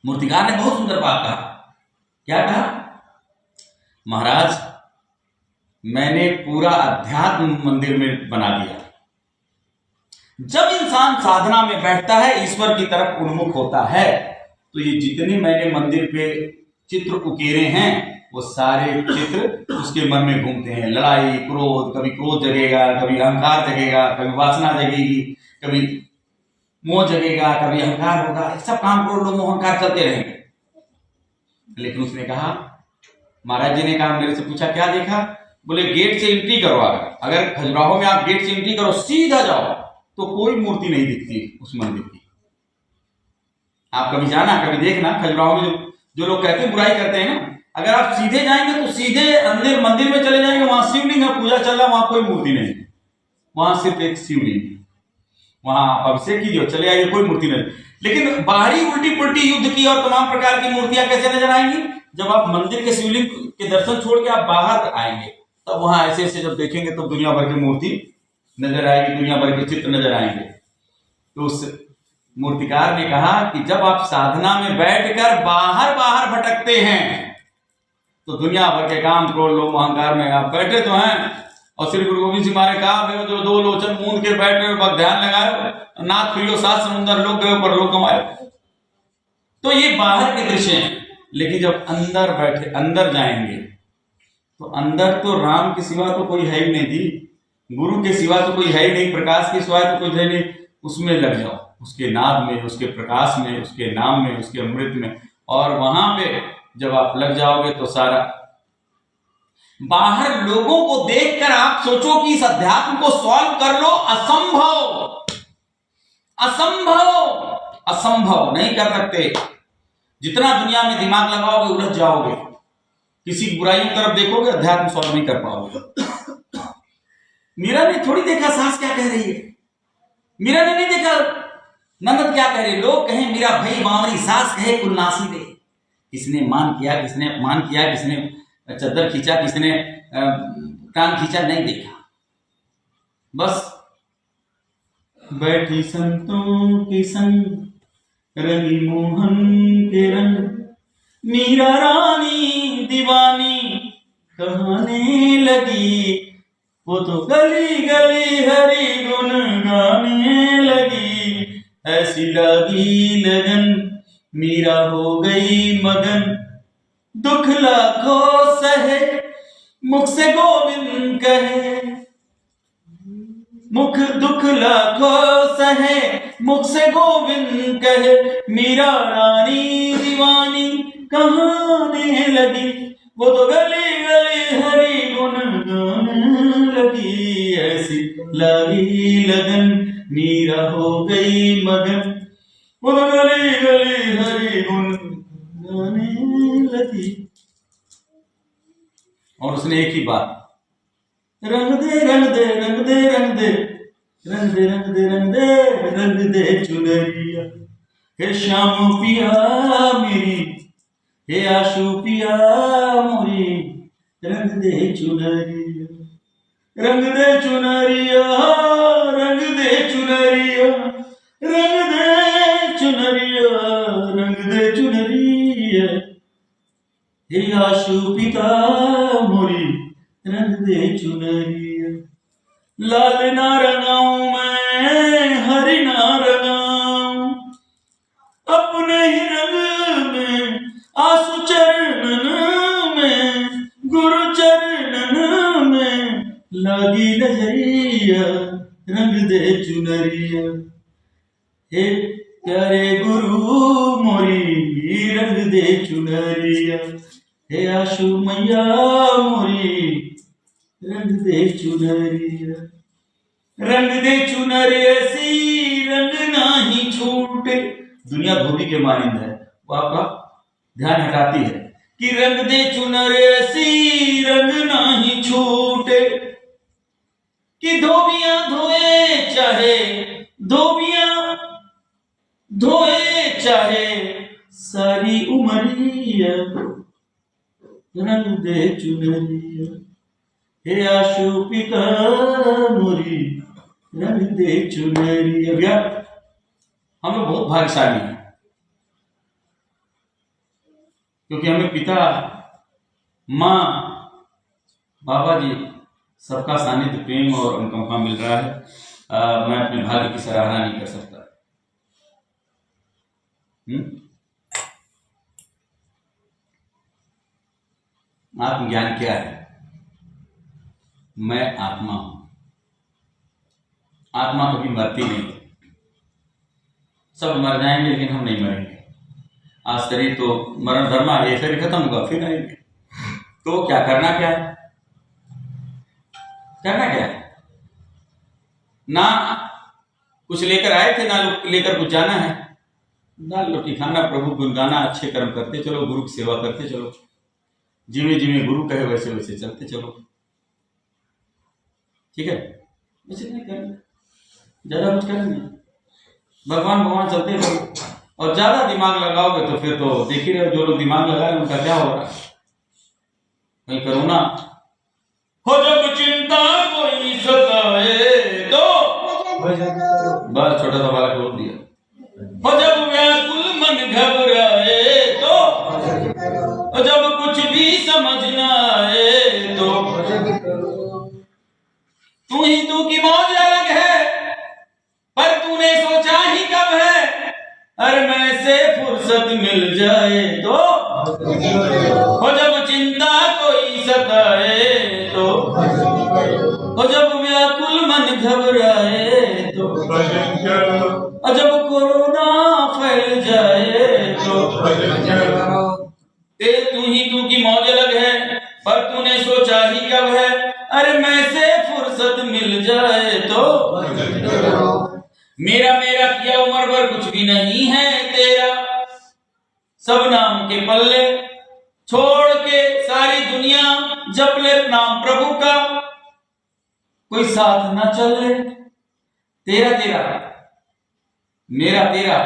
मूर्तिकार ने बहुत सुंदर बात कहा। क्या कहा? महाराज मैंने पूरा अध्यात्म मंदिर में बना दिया। जब इंसान साधना में बैठता है, ईश्वर की तरफ उन्मुख होता है, तो ये जितने मैंने मंदिर पे चित्र उकेरे हैं वो सारे चित्र उसके मन में घूमते हैं। लड़ाई, क्रोध, कभी क्रोध जगेगा, कभी अहंकार जगेगा, कभी वासना जगेगी, कभी मोह जगेगा, कभी अहंकार होगा, सब काम क्रोध लोग अहंकार चलते रहेंगे। लेकिन उसने कहा, महाराज जी ने कहा, मेरे से पूछा क्या देखा? बोले गेट से एंट्री करो, अगर खजुराहो में आप गेट से एंट्री करो, सीधा जाओ तो कोई मूर्ति नहीं दिखती उस मंदिर की। आप कभी जाना, कभी देखना, खजुराहो में जो लोग कहते हैं बुराई करते हैं ना, अगर आप सीधे जाएंगे तो सीधे अंदर मंदिर में चले जाएंगे, वहां शिवलिंग है, पूजा चल रहा है, वहां कोई मूर्ति नहीं है, वहां सिर्फ एक शिवलिंग है, वहां आप अभिषेक कीजिए, चले आइए, कोई मूर्ति नहीं। लेकिन बाहरी उल्टी पुल्टी युद्ध की और तमाम प्रकार की मूर्तियां कैसे नजर आएंगी? जब आप मंदिर के शिवलिंग के दर्शन छोड़ के आप बाहर आएंगे, तब वहां ऐसे ऐसे जब देखेंगे तो दुनिया भर की मूर्ति नजर आएगी, दुनिया भर के चित्र नजर आएंगे। तो उस मूर्तिकार ने कहा कि जब आप साधना में बैठकर बाहर बाहर भटकते हैं तो दुनिया भर के काम क्रोध लोभ अहंकार में आप बैठे तो हैं, और श्री गुरु गोविंद सिंह महाराज कहा भाई जो दो लोचन मूंद के बैठ रहे हो, ध्यान लगाए, नाथ प्रियो सात समुंदर लोग गए पर लोग कमाए। तो ये बाहर के दृश्य हैं, लेकिन जब अंदर बैठे, अंदर जाएंगे तो अंदर तो राम के सिवा तो कोई है ही नहीं जी, गुरु के सिवा तो कोई है ही नहीं, प्रकाश के सिवा तो कोई है नहीं। उसमें लग जाओ, उसके नाद में, उसके प्रकाश में, उसके नाम में, उसके अमृत में, और वहां पे जब आप लग जाओगे तो सारा बाहर लोगों को देखकर आप सोचो कि इस अध्यात्म को सॉल्व कर लो, असंभव, असंभव, असंभव, नहीं कर सकते। जितना दुनिया में दिमाग लगाओगे उलझ जाओगे, किसी बुराइयों की तरफ देखोगे, अध्यात्म सॉल्व नहीं कर पाओगे। मीरा ने थोड़ी देखा सास क्या कह रही है, मीरा ने नहीं देखा नंद क्या कह रही। लोग कहें मीरा भाई बावरी, सास कहे कुल नासी दे। किसने मान किया, किसने अपमान किया, किसने चद्दर खींचा, किसने कान खींचा, नहीं देखा। बस बैठी संतों के संग रंगी मोहन के रंग, मीरा रानी दीवानी कहने लगी। वो तो गली गली हरि गुन गाने लगी, ऐसी लगी लगन मीरा हो गई मगन। दुख लाखों सहे मुख से गोविंद कहे, मुख दुख लाखों सहे मुख से गोविंद कहे, मीरा रानी दीवानी कहने लगी। वो तो गली गली हरि गुण गाने लगी, ऐसी लगी लगन मीरा हो गई मगन। वो तो गली गली हरि गुण गाने लगी। और उसने एक ही बात, रंग दे रंग दे रंग दे रंग दे रंग दे रंग दे रंग दे रंग दे चुनरिया, हे श्याम पिया मेरी, हे आशु पिया मोरी, रंग दे चुनरिया, रंग दे चुनरिया, रंग दे चुनरिया, रंग दे चुनरिया, रंग दे चुनरिया, हे आशु पिता मोरी, रंग दे चुनरिया। लाल ना रंगाऊं मैं, हरि ना रंगाऊं, अपने ही रंग में आंसू चरणन में, गुरु चरणन में लगी नजरिया, रंग दे चुनरिया। हे प्यारे गुरु मोरी, रंग दे चुनरिया, हे आशु मैया मोरी, रंग दे चुनरिया। रंग दे चुनरिया सी रंग नाही छूटे। दुनिया धोबी के मानिंद है, वो आपका ध्यान हटाती है कि रंग दे चुनरिया सी रंग नाही छूटे, कि धोबियां धोए चाहे, धोबियां धोए चाहे सारी उमरिया, रंग दे चुनरिया, हे आशु पिता मोरी, रंग दे चुनरिया। भैया हम लोग बहुत भाग्यशाली हैं, क्योंकि हमें पिता, माँ, बाबा जी सबका सानिध्य, प्रेम और अनुकंपा मिल रहा है। मैं अपने भाग्य की सराहना नहीं कर सकता। आत्मज्ञान क्या है? मैं आत्मा हूं। आत्मा कभी मरती नहीं। सब मर जाएंगे लेकिन हम नहीं मरेंगे। आज शरीर तो मरण धर्मा है, शरीर खत्म होगा फिर आएंगे। तो क्या करना, क्या है, करना क्या है? ना कुछ लेकर आए थे, ना लेकर कुछ जाना है। दाल रोटी खाना, प्रभु गुण गाना, अच्छे कर्म करते चलो, गुरु की सेवा करते चलो, जिਵੇਂ जिਵੇਂ गुरु कहे वैसे वैसे चलते चलो। ठीक है, वैसे नहीं करना, ज्यादा कुछ करेंगे, भगवान भगवान चलते रहो। और ज्यादा दिमाग लगाओगे तो फिर तो देख ही रहे हो, जो लोग दिमाग लगा रहे उनका क्या हो रहा है। कहीं कोरोना हो, जब चिंता कोई सताए तो बस छोटा सा बालक बोल दिया, हो जब व्याकुल मन घबराए तो, और जब कुछ भी समझ ना आए तो, जाए तो हो, जब चिंता कोई सताए तो हो, जब व्याकुल मन घबराए तो और जब कोरोना फैल जाए तो तू की मौज अलग है, पर तूने सोचा ही कब है, अरे मैं से फुर्सत मिल जाए तो मेरा मेरा किया उम्र भर कुछ भी नहीं है तेरा, सब नाम के पल्ले छोड़ के सारी दुनिया जप ले नाम प्रभु का, कोई साथ ना चले तेरा तेरा मेरा तेरा।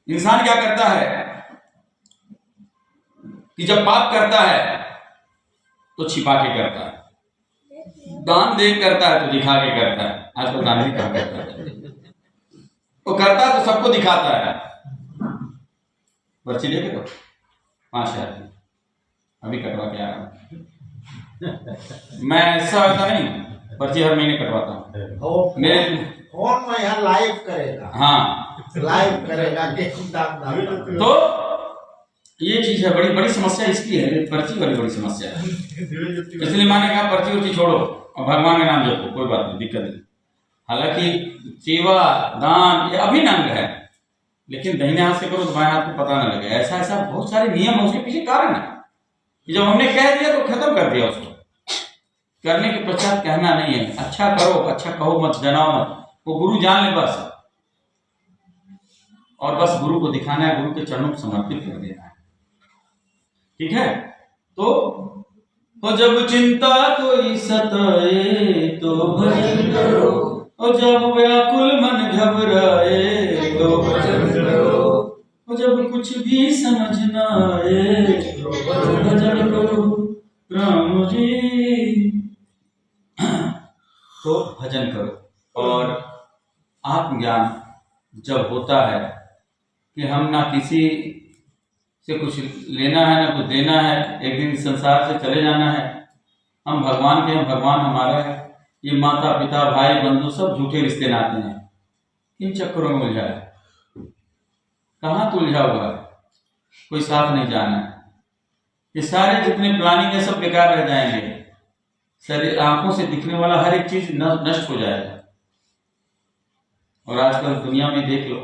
इंसान क्या करता है कि जब पाप करता है तो छिपा के करता है, दान दे करता है तो दिखा के करता है। आजकल दान भी कहा करता है, वो करता है तो सबको दिखाता है। पर्ची लेके तो 5,000 अभी कटवा के आ रहा हूं मैं। ऐसा नहीं, पर्ची हर महीने कटवाता हूँ मेरे फोन में यहाँ लाइव करेगा। हाँ लाइव करेगा तो ये चीज है, बड़ी बड़ी समस्या इसकी है, पर्ची वाली बड़ी समस्या है। इसलिए मैंने कहा पर्ची उर्ची छोड़ो और भगवान का नाम जपो, कोई बात नहीं, दिक्कत नहीं। हालांकि सेवा दान ये अभिन्न अंग है, लेकिन दाहिने हाथ से करो तो बाएं हाथ को पता ना लगे। ऐसा ऐसा बहुत सारे नियम है, उसके पीछे कारण है कि जब हमने कह दिया तो खत्म कर दिया उसको। करने के पश्चात कहना नहीं है, अच्छा करो, अच्छा कहो मत, जनाओ मत, वो गुरु जान ले बस। और बस गुरु को दिखाना है, गुरु के चरणों को समर्पित कर देना है, ठीक है। तो जब चिंता कोई सताए तो भजन करो, और जब व्याकुल मन घबराए तो भजन करो, और जब कुछ भी समझ ना आए तो भजन करो राम जी, तो भजन करो। और आत्मज्ञान जब होता है कि हम ना किसी से कुछ लेना है ना कुछ देना है, एक दिन संसार से चले जाना है, हम भगवान के हैं, भगवान हमारा है। ये माता पिता भाई बंधु सब झूठे रिश्ते नाते हैं, इन चक्करों में उलझा है। कहाँ तो उलझा हुआ है, कोई साथ नहीं जाना है। ये सारे जितने प्लानिंग है सब बेकार रह जाएंगे, शरीर आंखों से दिखने वाला हर एक चीज नष्ट हो जाएगा। और आजकल दुनिया में देख लो,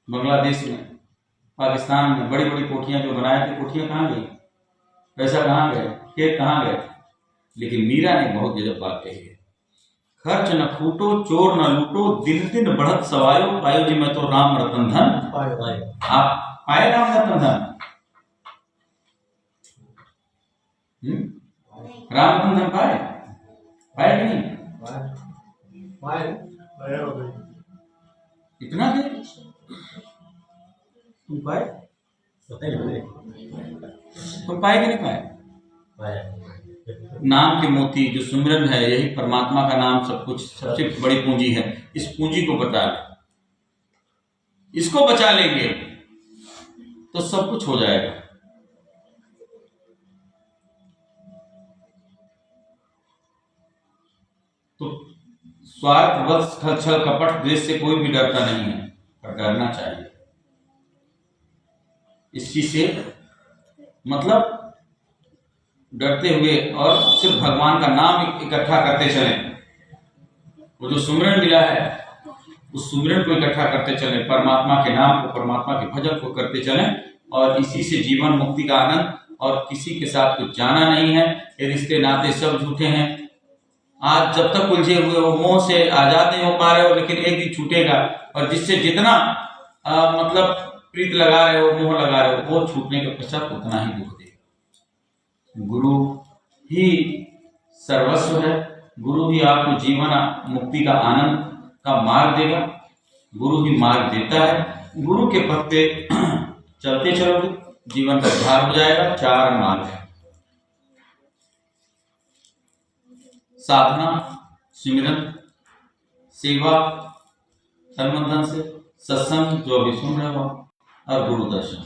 बांग्लादेश में, पाकिस्तान में बड़ी बड़ी कोठियां जो बनाए थे, कोठियां कहाँ गई, पैसा कहाँ गए, खेत कहाँ गए। लेकिन मीरा ने बहुत गजब बात कही है, खर्च न फूटो चोर न लूटो, दिन दिन बढ़त सवायो, पायो जी मैं तो राम रतन धन। आप पाए राम रतन धन? राम रतन धन पाए? पाए कि नहीं? इतना दे तुम पाए? तुम पाए कि नहीं पाए? नाम के मोती जो सुमिरन है, यही परमात्मा का नाम सब कुछ, सबसे बड़ी पूंजी है। इस पूंजी को बचा ले, इसको बचा लेंगे तो सब कुछ हो जाएगा। तो स्वार्थ वश छल कपट द्वेष से कोई भी डरता नहीं है, पर डरना चाहिए इस चीज से, मतलब डरते हुए और सिर्फ भगवान का नाम इकट्ठा करते चलें। वो जो सुमिरन मिला है उस सुमिरन को इकट्ठा करते चलें, परमात्मा के नाम को, परमात्मा के भजन को करते चलें, और इसी से जीवन मुक्ति का आनंद। और किसी के साथ कुछ जाना नहीं है, ये रिश्ते नाते सब झूठे हैं। आज जब तक उलझे हुए हो, मोह से आजाद नहीं हो पा रहे हो, लेकिन एक दिन छूटेगा। और जिससे जितना मतलब प्रीत लगा रहे हो, मोह लगा रहे हो, वो छूटने के पश्चात उतना ही दुख देगा। गुरु ही सर्वस्व है, गुरु ही आपको जीवन मुक्ति का आनंद का मार्ग देगा, गुरु ही मार्ग देता है। गुरु के पथ पे चलते चलोगे जीवन का उद्धार हो जाएगा। 4 मार्ग है, साधना, सिमरन, सेवा तन मन धन से, सत्संग जो अभी सुन रहे हो, और गुरु दर्शन।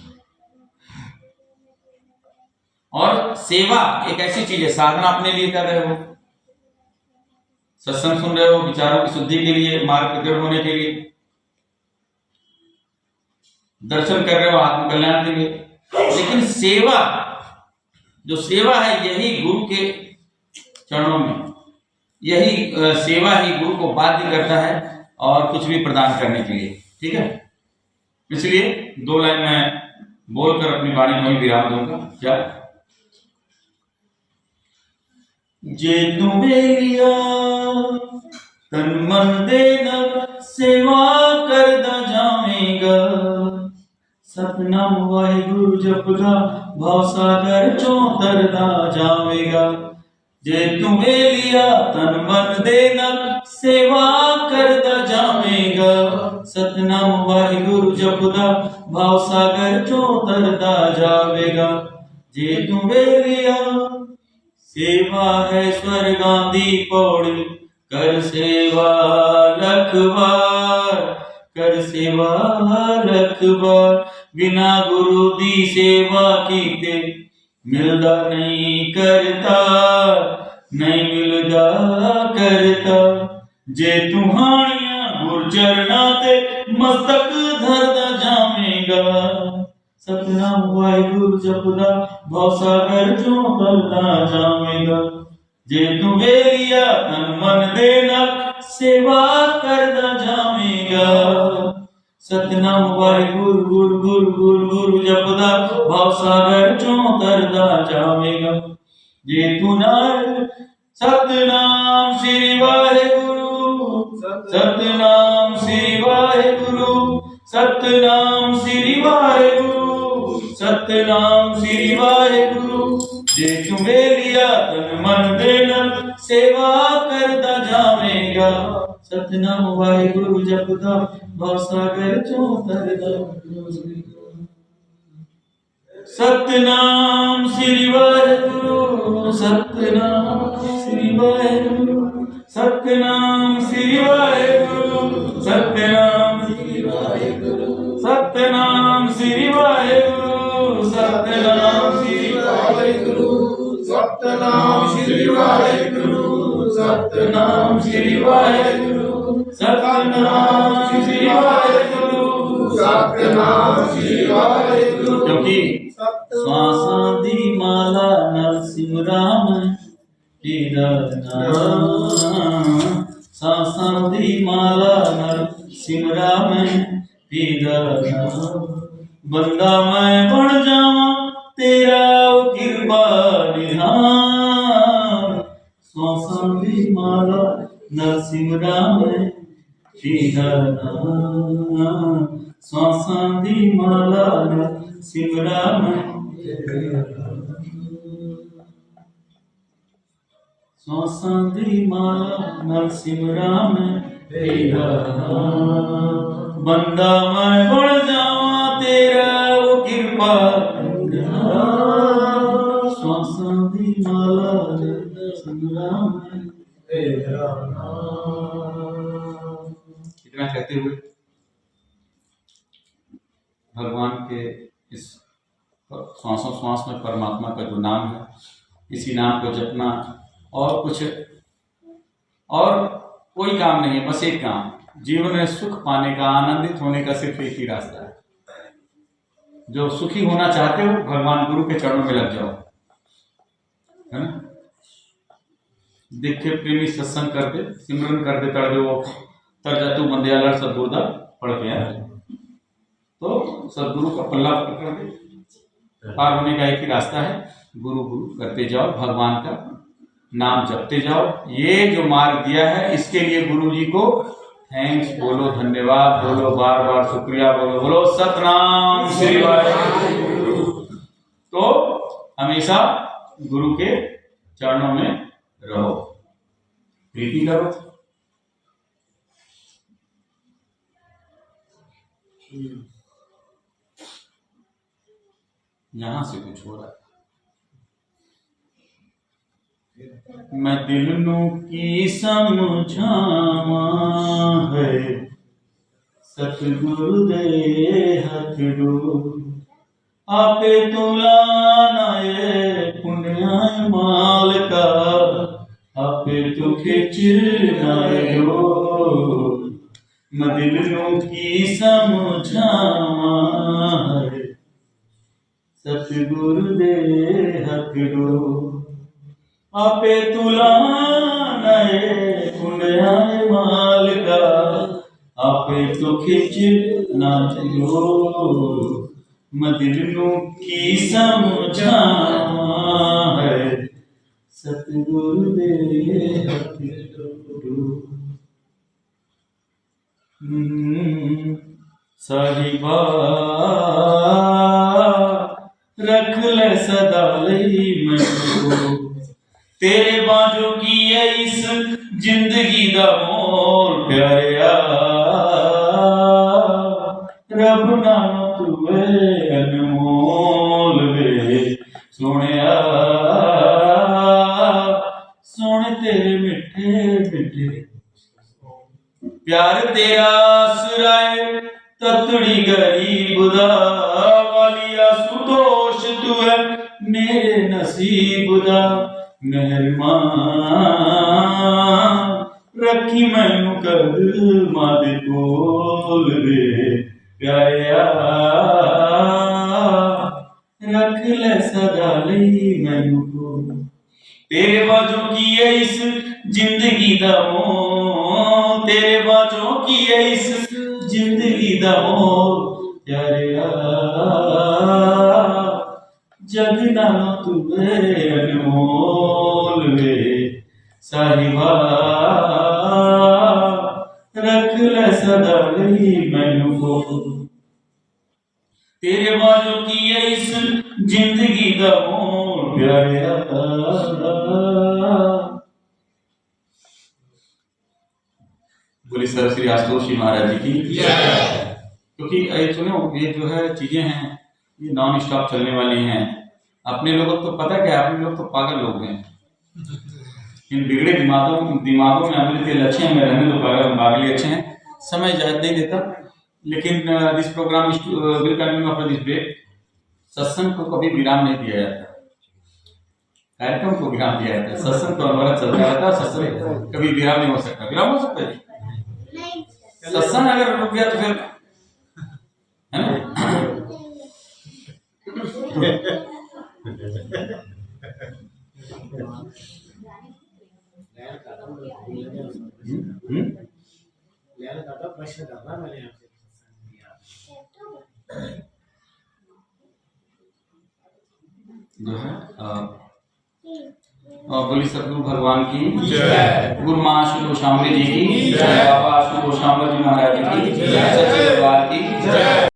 और सेवा एक ऐसी चीज है, साधना अपने लिए कर रहे हो, सत्संग सुन रहे हो विचारों की शुद्धि के लिए, मार्ग प्रकट होने के लिए, दर्शन कर रहे हो आत्मकल्याण के लिए, लेकिन सेवा, जो सेवा है यही गुरु के चरणों में, यही सेवा ही गुरु को बाध्य करता है और कुछ भी प्रदान करने के लिए। ठीक है, इसलिए 2 लाइन में बोलकर अपनी वाणी में विराम दूंगा। क्या? जे तुम्हें लिया तन मन देना, सेवा करदा जावेगा, सतनाम वाहिगुरु जपदा, भव सागर चों तरदा जावेगा। जे तुम्हें लिया तन मन देना, सेवा करदा जावेगा, सतनाम वाहिगुरु जपदा, भव सागर चों तरदा जावेगा। जे तुम्हें लिया सेवा है स्वर्गां दी पौड़ी, कर सेवा लख बार, कर सेवा लख बार, बिना गुरु दी सेवा कीते मिलदा नहीं करता, नहीं मिलदा करता। जे तुम्हारियां गुरचरणा ते मस्तक धरदा जावेगा, सतनाम वाहिगुरु जपदा, भव सागर चों तरदा जावेगा। जे तुम्हें लिया तन मन देना, सेवा करदा जावेगा, सतनाम वाहिगुरु गुरु गुरु गुरु गुरु जपदा, भव सागर चों तरदा जावेगा। जे तू नार सतनाम श्री वाहिगुरु, सतनाम श्री वाहिगुरु, सतनाम श्री वाहिगुरु, सतनाम श्री वाहिगुरु। जे तुम्हें लिया तन मन देना, सेवा करदा जावेगा, सतनाम वाहिगुरु जपदा, भव सागर चों तरदा जावेगा। सतनाम श्री वाहिगुरु, सतनाम श्री वाहिगुरु, सतनाम श्री वाहिगुरु, सतनाम श्री वाहिगुरु, सतनाम श्री वाहिगुरु, सतनाम श्री वाहिगुरु, सतनाम श्री वाहिगुरु, सतनाम श्री वाहिगुरु, सतनाम श्री वाहिगुरु, सतनाम श्री वाहिगुरु। क्योंकि श्वासां दी माला नाल सिमराम तेरा नाम, श्वासां दी माला नाल सिमराम तेरा नाम। बंदा मैं बन जावां तेरा कृपा निहार, श्वासां दी माला नाल सिमराम तेरा नाम, श्वासां दी माला नाल सिमराम तेरा नाम, श्वासां दी माला नाल सिमराम तेरा नाम। बंदा मैं बन जावां तेरा कृपा निहार, श्वासां दी माला नाल सिमराम तेरा नाम। इतना कहते हुए भगवान के इस श्वासों श्वास में परमात्मा का जो नाम है, इसी नाम को जपना, और कुछ और कोई काम नहीं है, बस एक काम, जीवन में सुख पाने का, आनंदित होने का सिर्फ एक ही रास्ता है। जो सुखी होना चाहते हो, भगवान गुरु के चरणों में लग जाओ, है ना। देखे प्रेमी सत्संग कर दे, सिमरन कर दे, कर दे, वो तर जा तू बंदियाला सदगुरु दा पढ़ के आया, तो सदगुरु का पल्ला पकड़ दे। पार होने का एक ही रास्ता है, गुरु गुरु करते जाओ, भगवान का नाम जपते जाओ। ये जो मार्ग दिया है, इसके लिए गुरु जी को थैंक्स बोलो, धन्यवाद बोलो, बार बार शुक्रिया बोलो, बोलो सतनाम श्री वाहिगुरु। तो हमेशा गुरु के चरणों में रहो, प्रीति करो। यहां से कुछ हो रहा है। मैं दिल नू की समझावा है, सतगुरु दे हथ डो, आपे तुलाना ये पुण्याय माल का, आपे तू खिचना यो। मैं दिल नू की समझावा सतगुरु दे हथड़ो आपे तुलाना कुंडिया माल का आपे तो खिच ना चलो मदिर नू की समझावा है सतगुरु दे हथड़ो साहिबा रख ले सदा लई मैनू तेरे बाजो की है इस जिंदगी दा मोल प्यारिया रब नालों तू अनमोल वे सोनिया सोने तेरे मिठे मिठे प्यार तेरा आसराए ततड़ी गरीब दा वालिया सुदोष तू है मेरे नसीब दा मेहरबान रखी मैनू कदमां दे कोल वे प्यारिया रख ले सदा लई मैनू कोल तेरे बाजों की है इस जिंदगी दा मोल तेरे बाजों की है इस जिंदगी दा मोल प्यारिया जग नालों तू अनमोल वे साहिबा रख ले सदा लई मैनू कोल तेरे बाजों की है इस जिंदगी दा मोल प्यारिया बोली सर श्री आशुतोष जी महाराज जी की क्योंकि ये सुनो ये जो है चीजें हैं ये नॉन स्टॉप चलने वाली हैं अपने लोगों को तो पता क्या अपने लोग तो पागल लोग हैं इन बिगड़े दिमागों में अमृत तेल अच्छे हैं रहने तो पागल अच्छे हैं समय ज्यादा नहीं देता लेकिन this program will continue after this break सत्संग को कभी विराम नहीं दिया जाता कार्यक्रम को विराम दिया जाता है सत्संग तो अनवरत चलता रहता है सत्संग कभी विराम नहीं हो सकता विराम हो सकता है सत्संग अगर रुक गया तो फिर है ना प्रश्न करना मैंने आपसे जो है बोली सतगुरु भगवान की जय गुरु मां श्री शामली जी की जय बाबा श्री शामली जी महाराज जी की जय सच्चे दरबार की जय।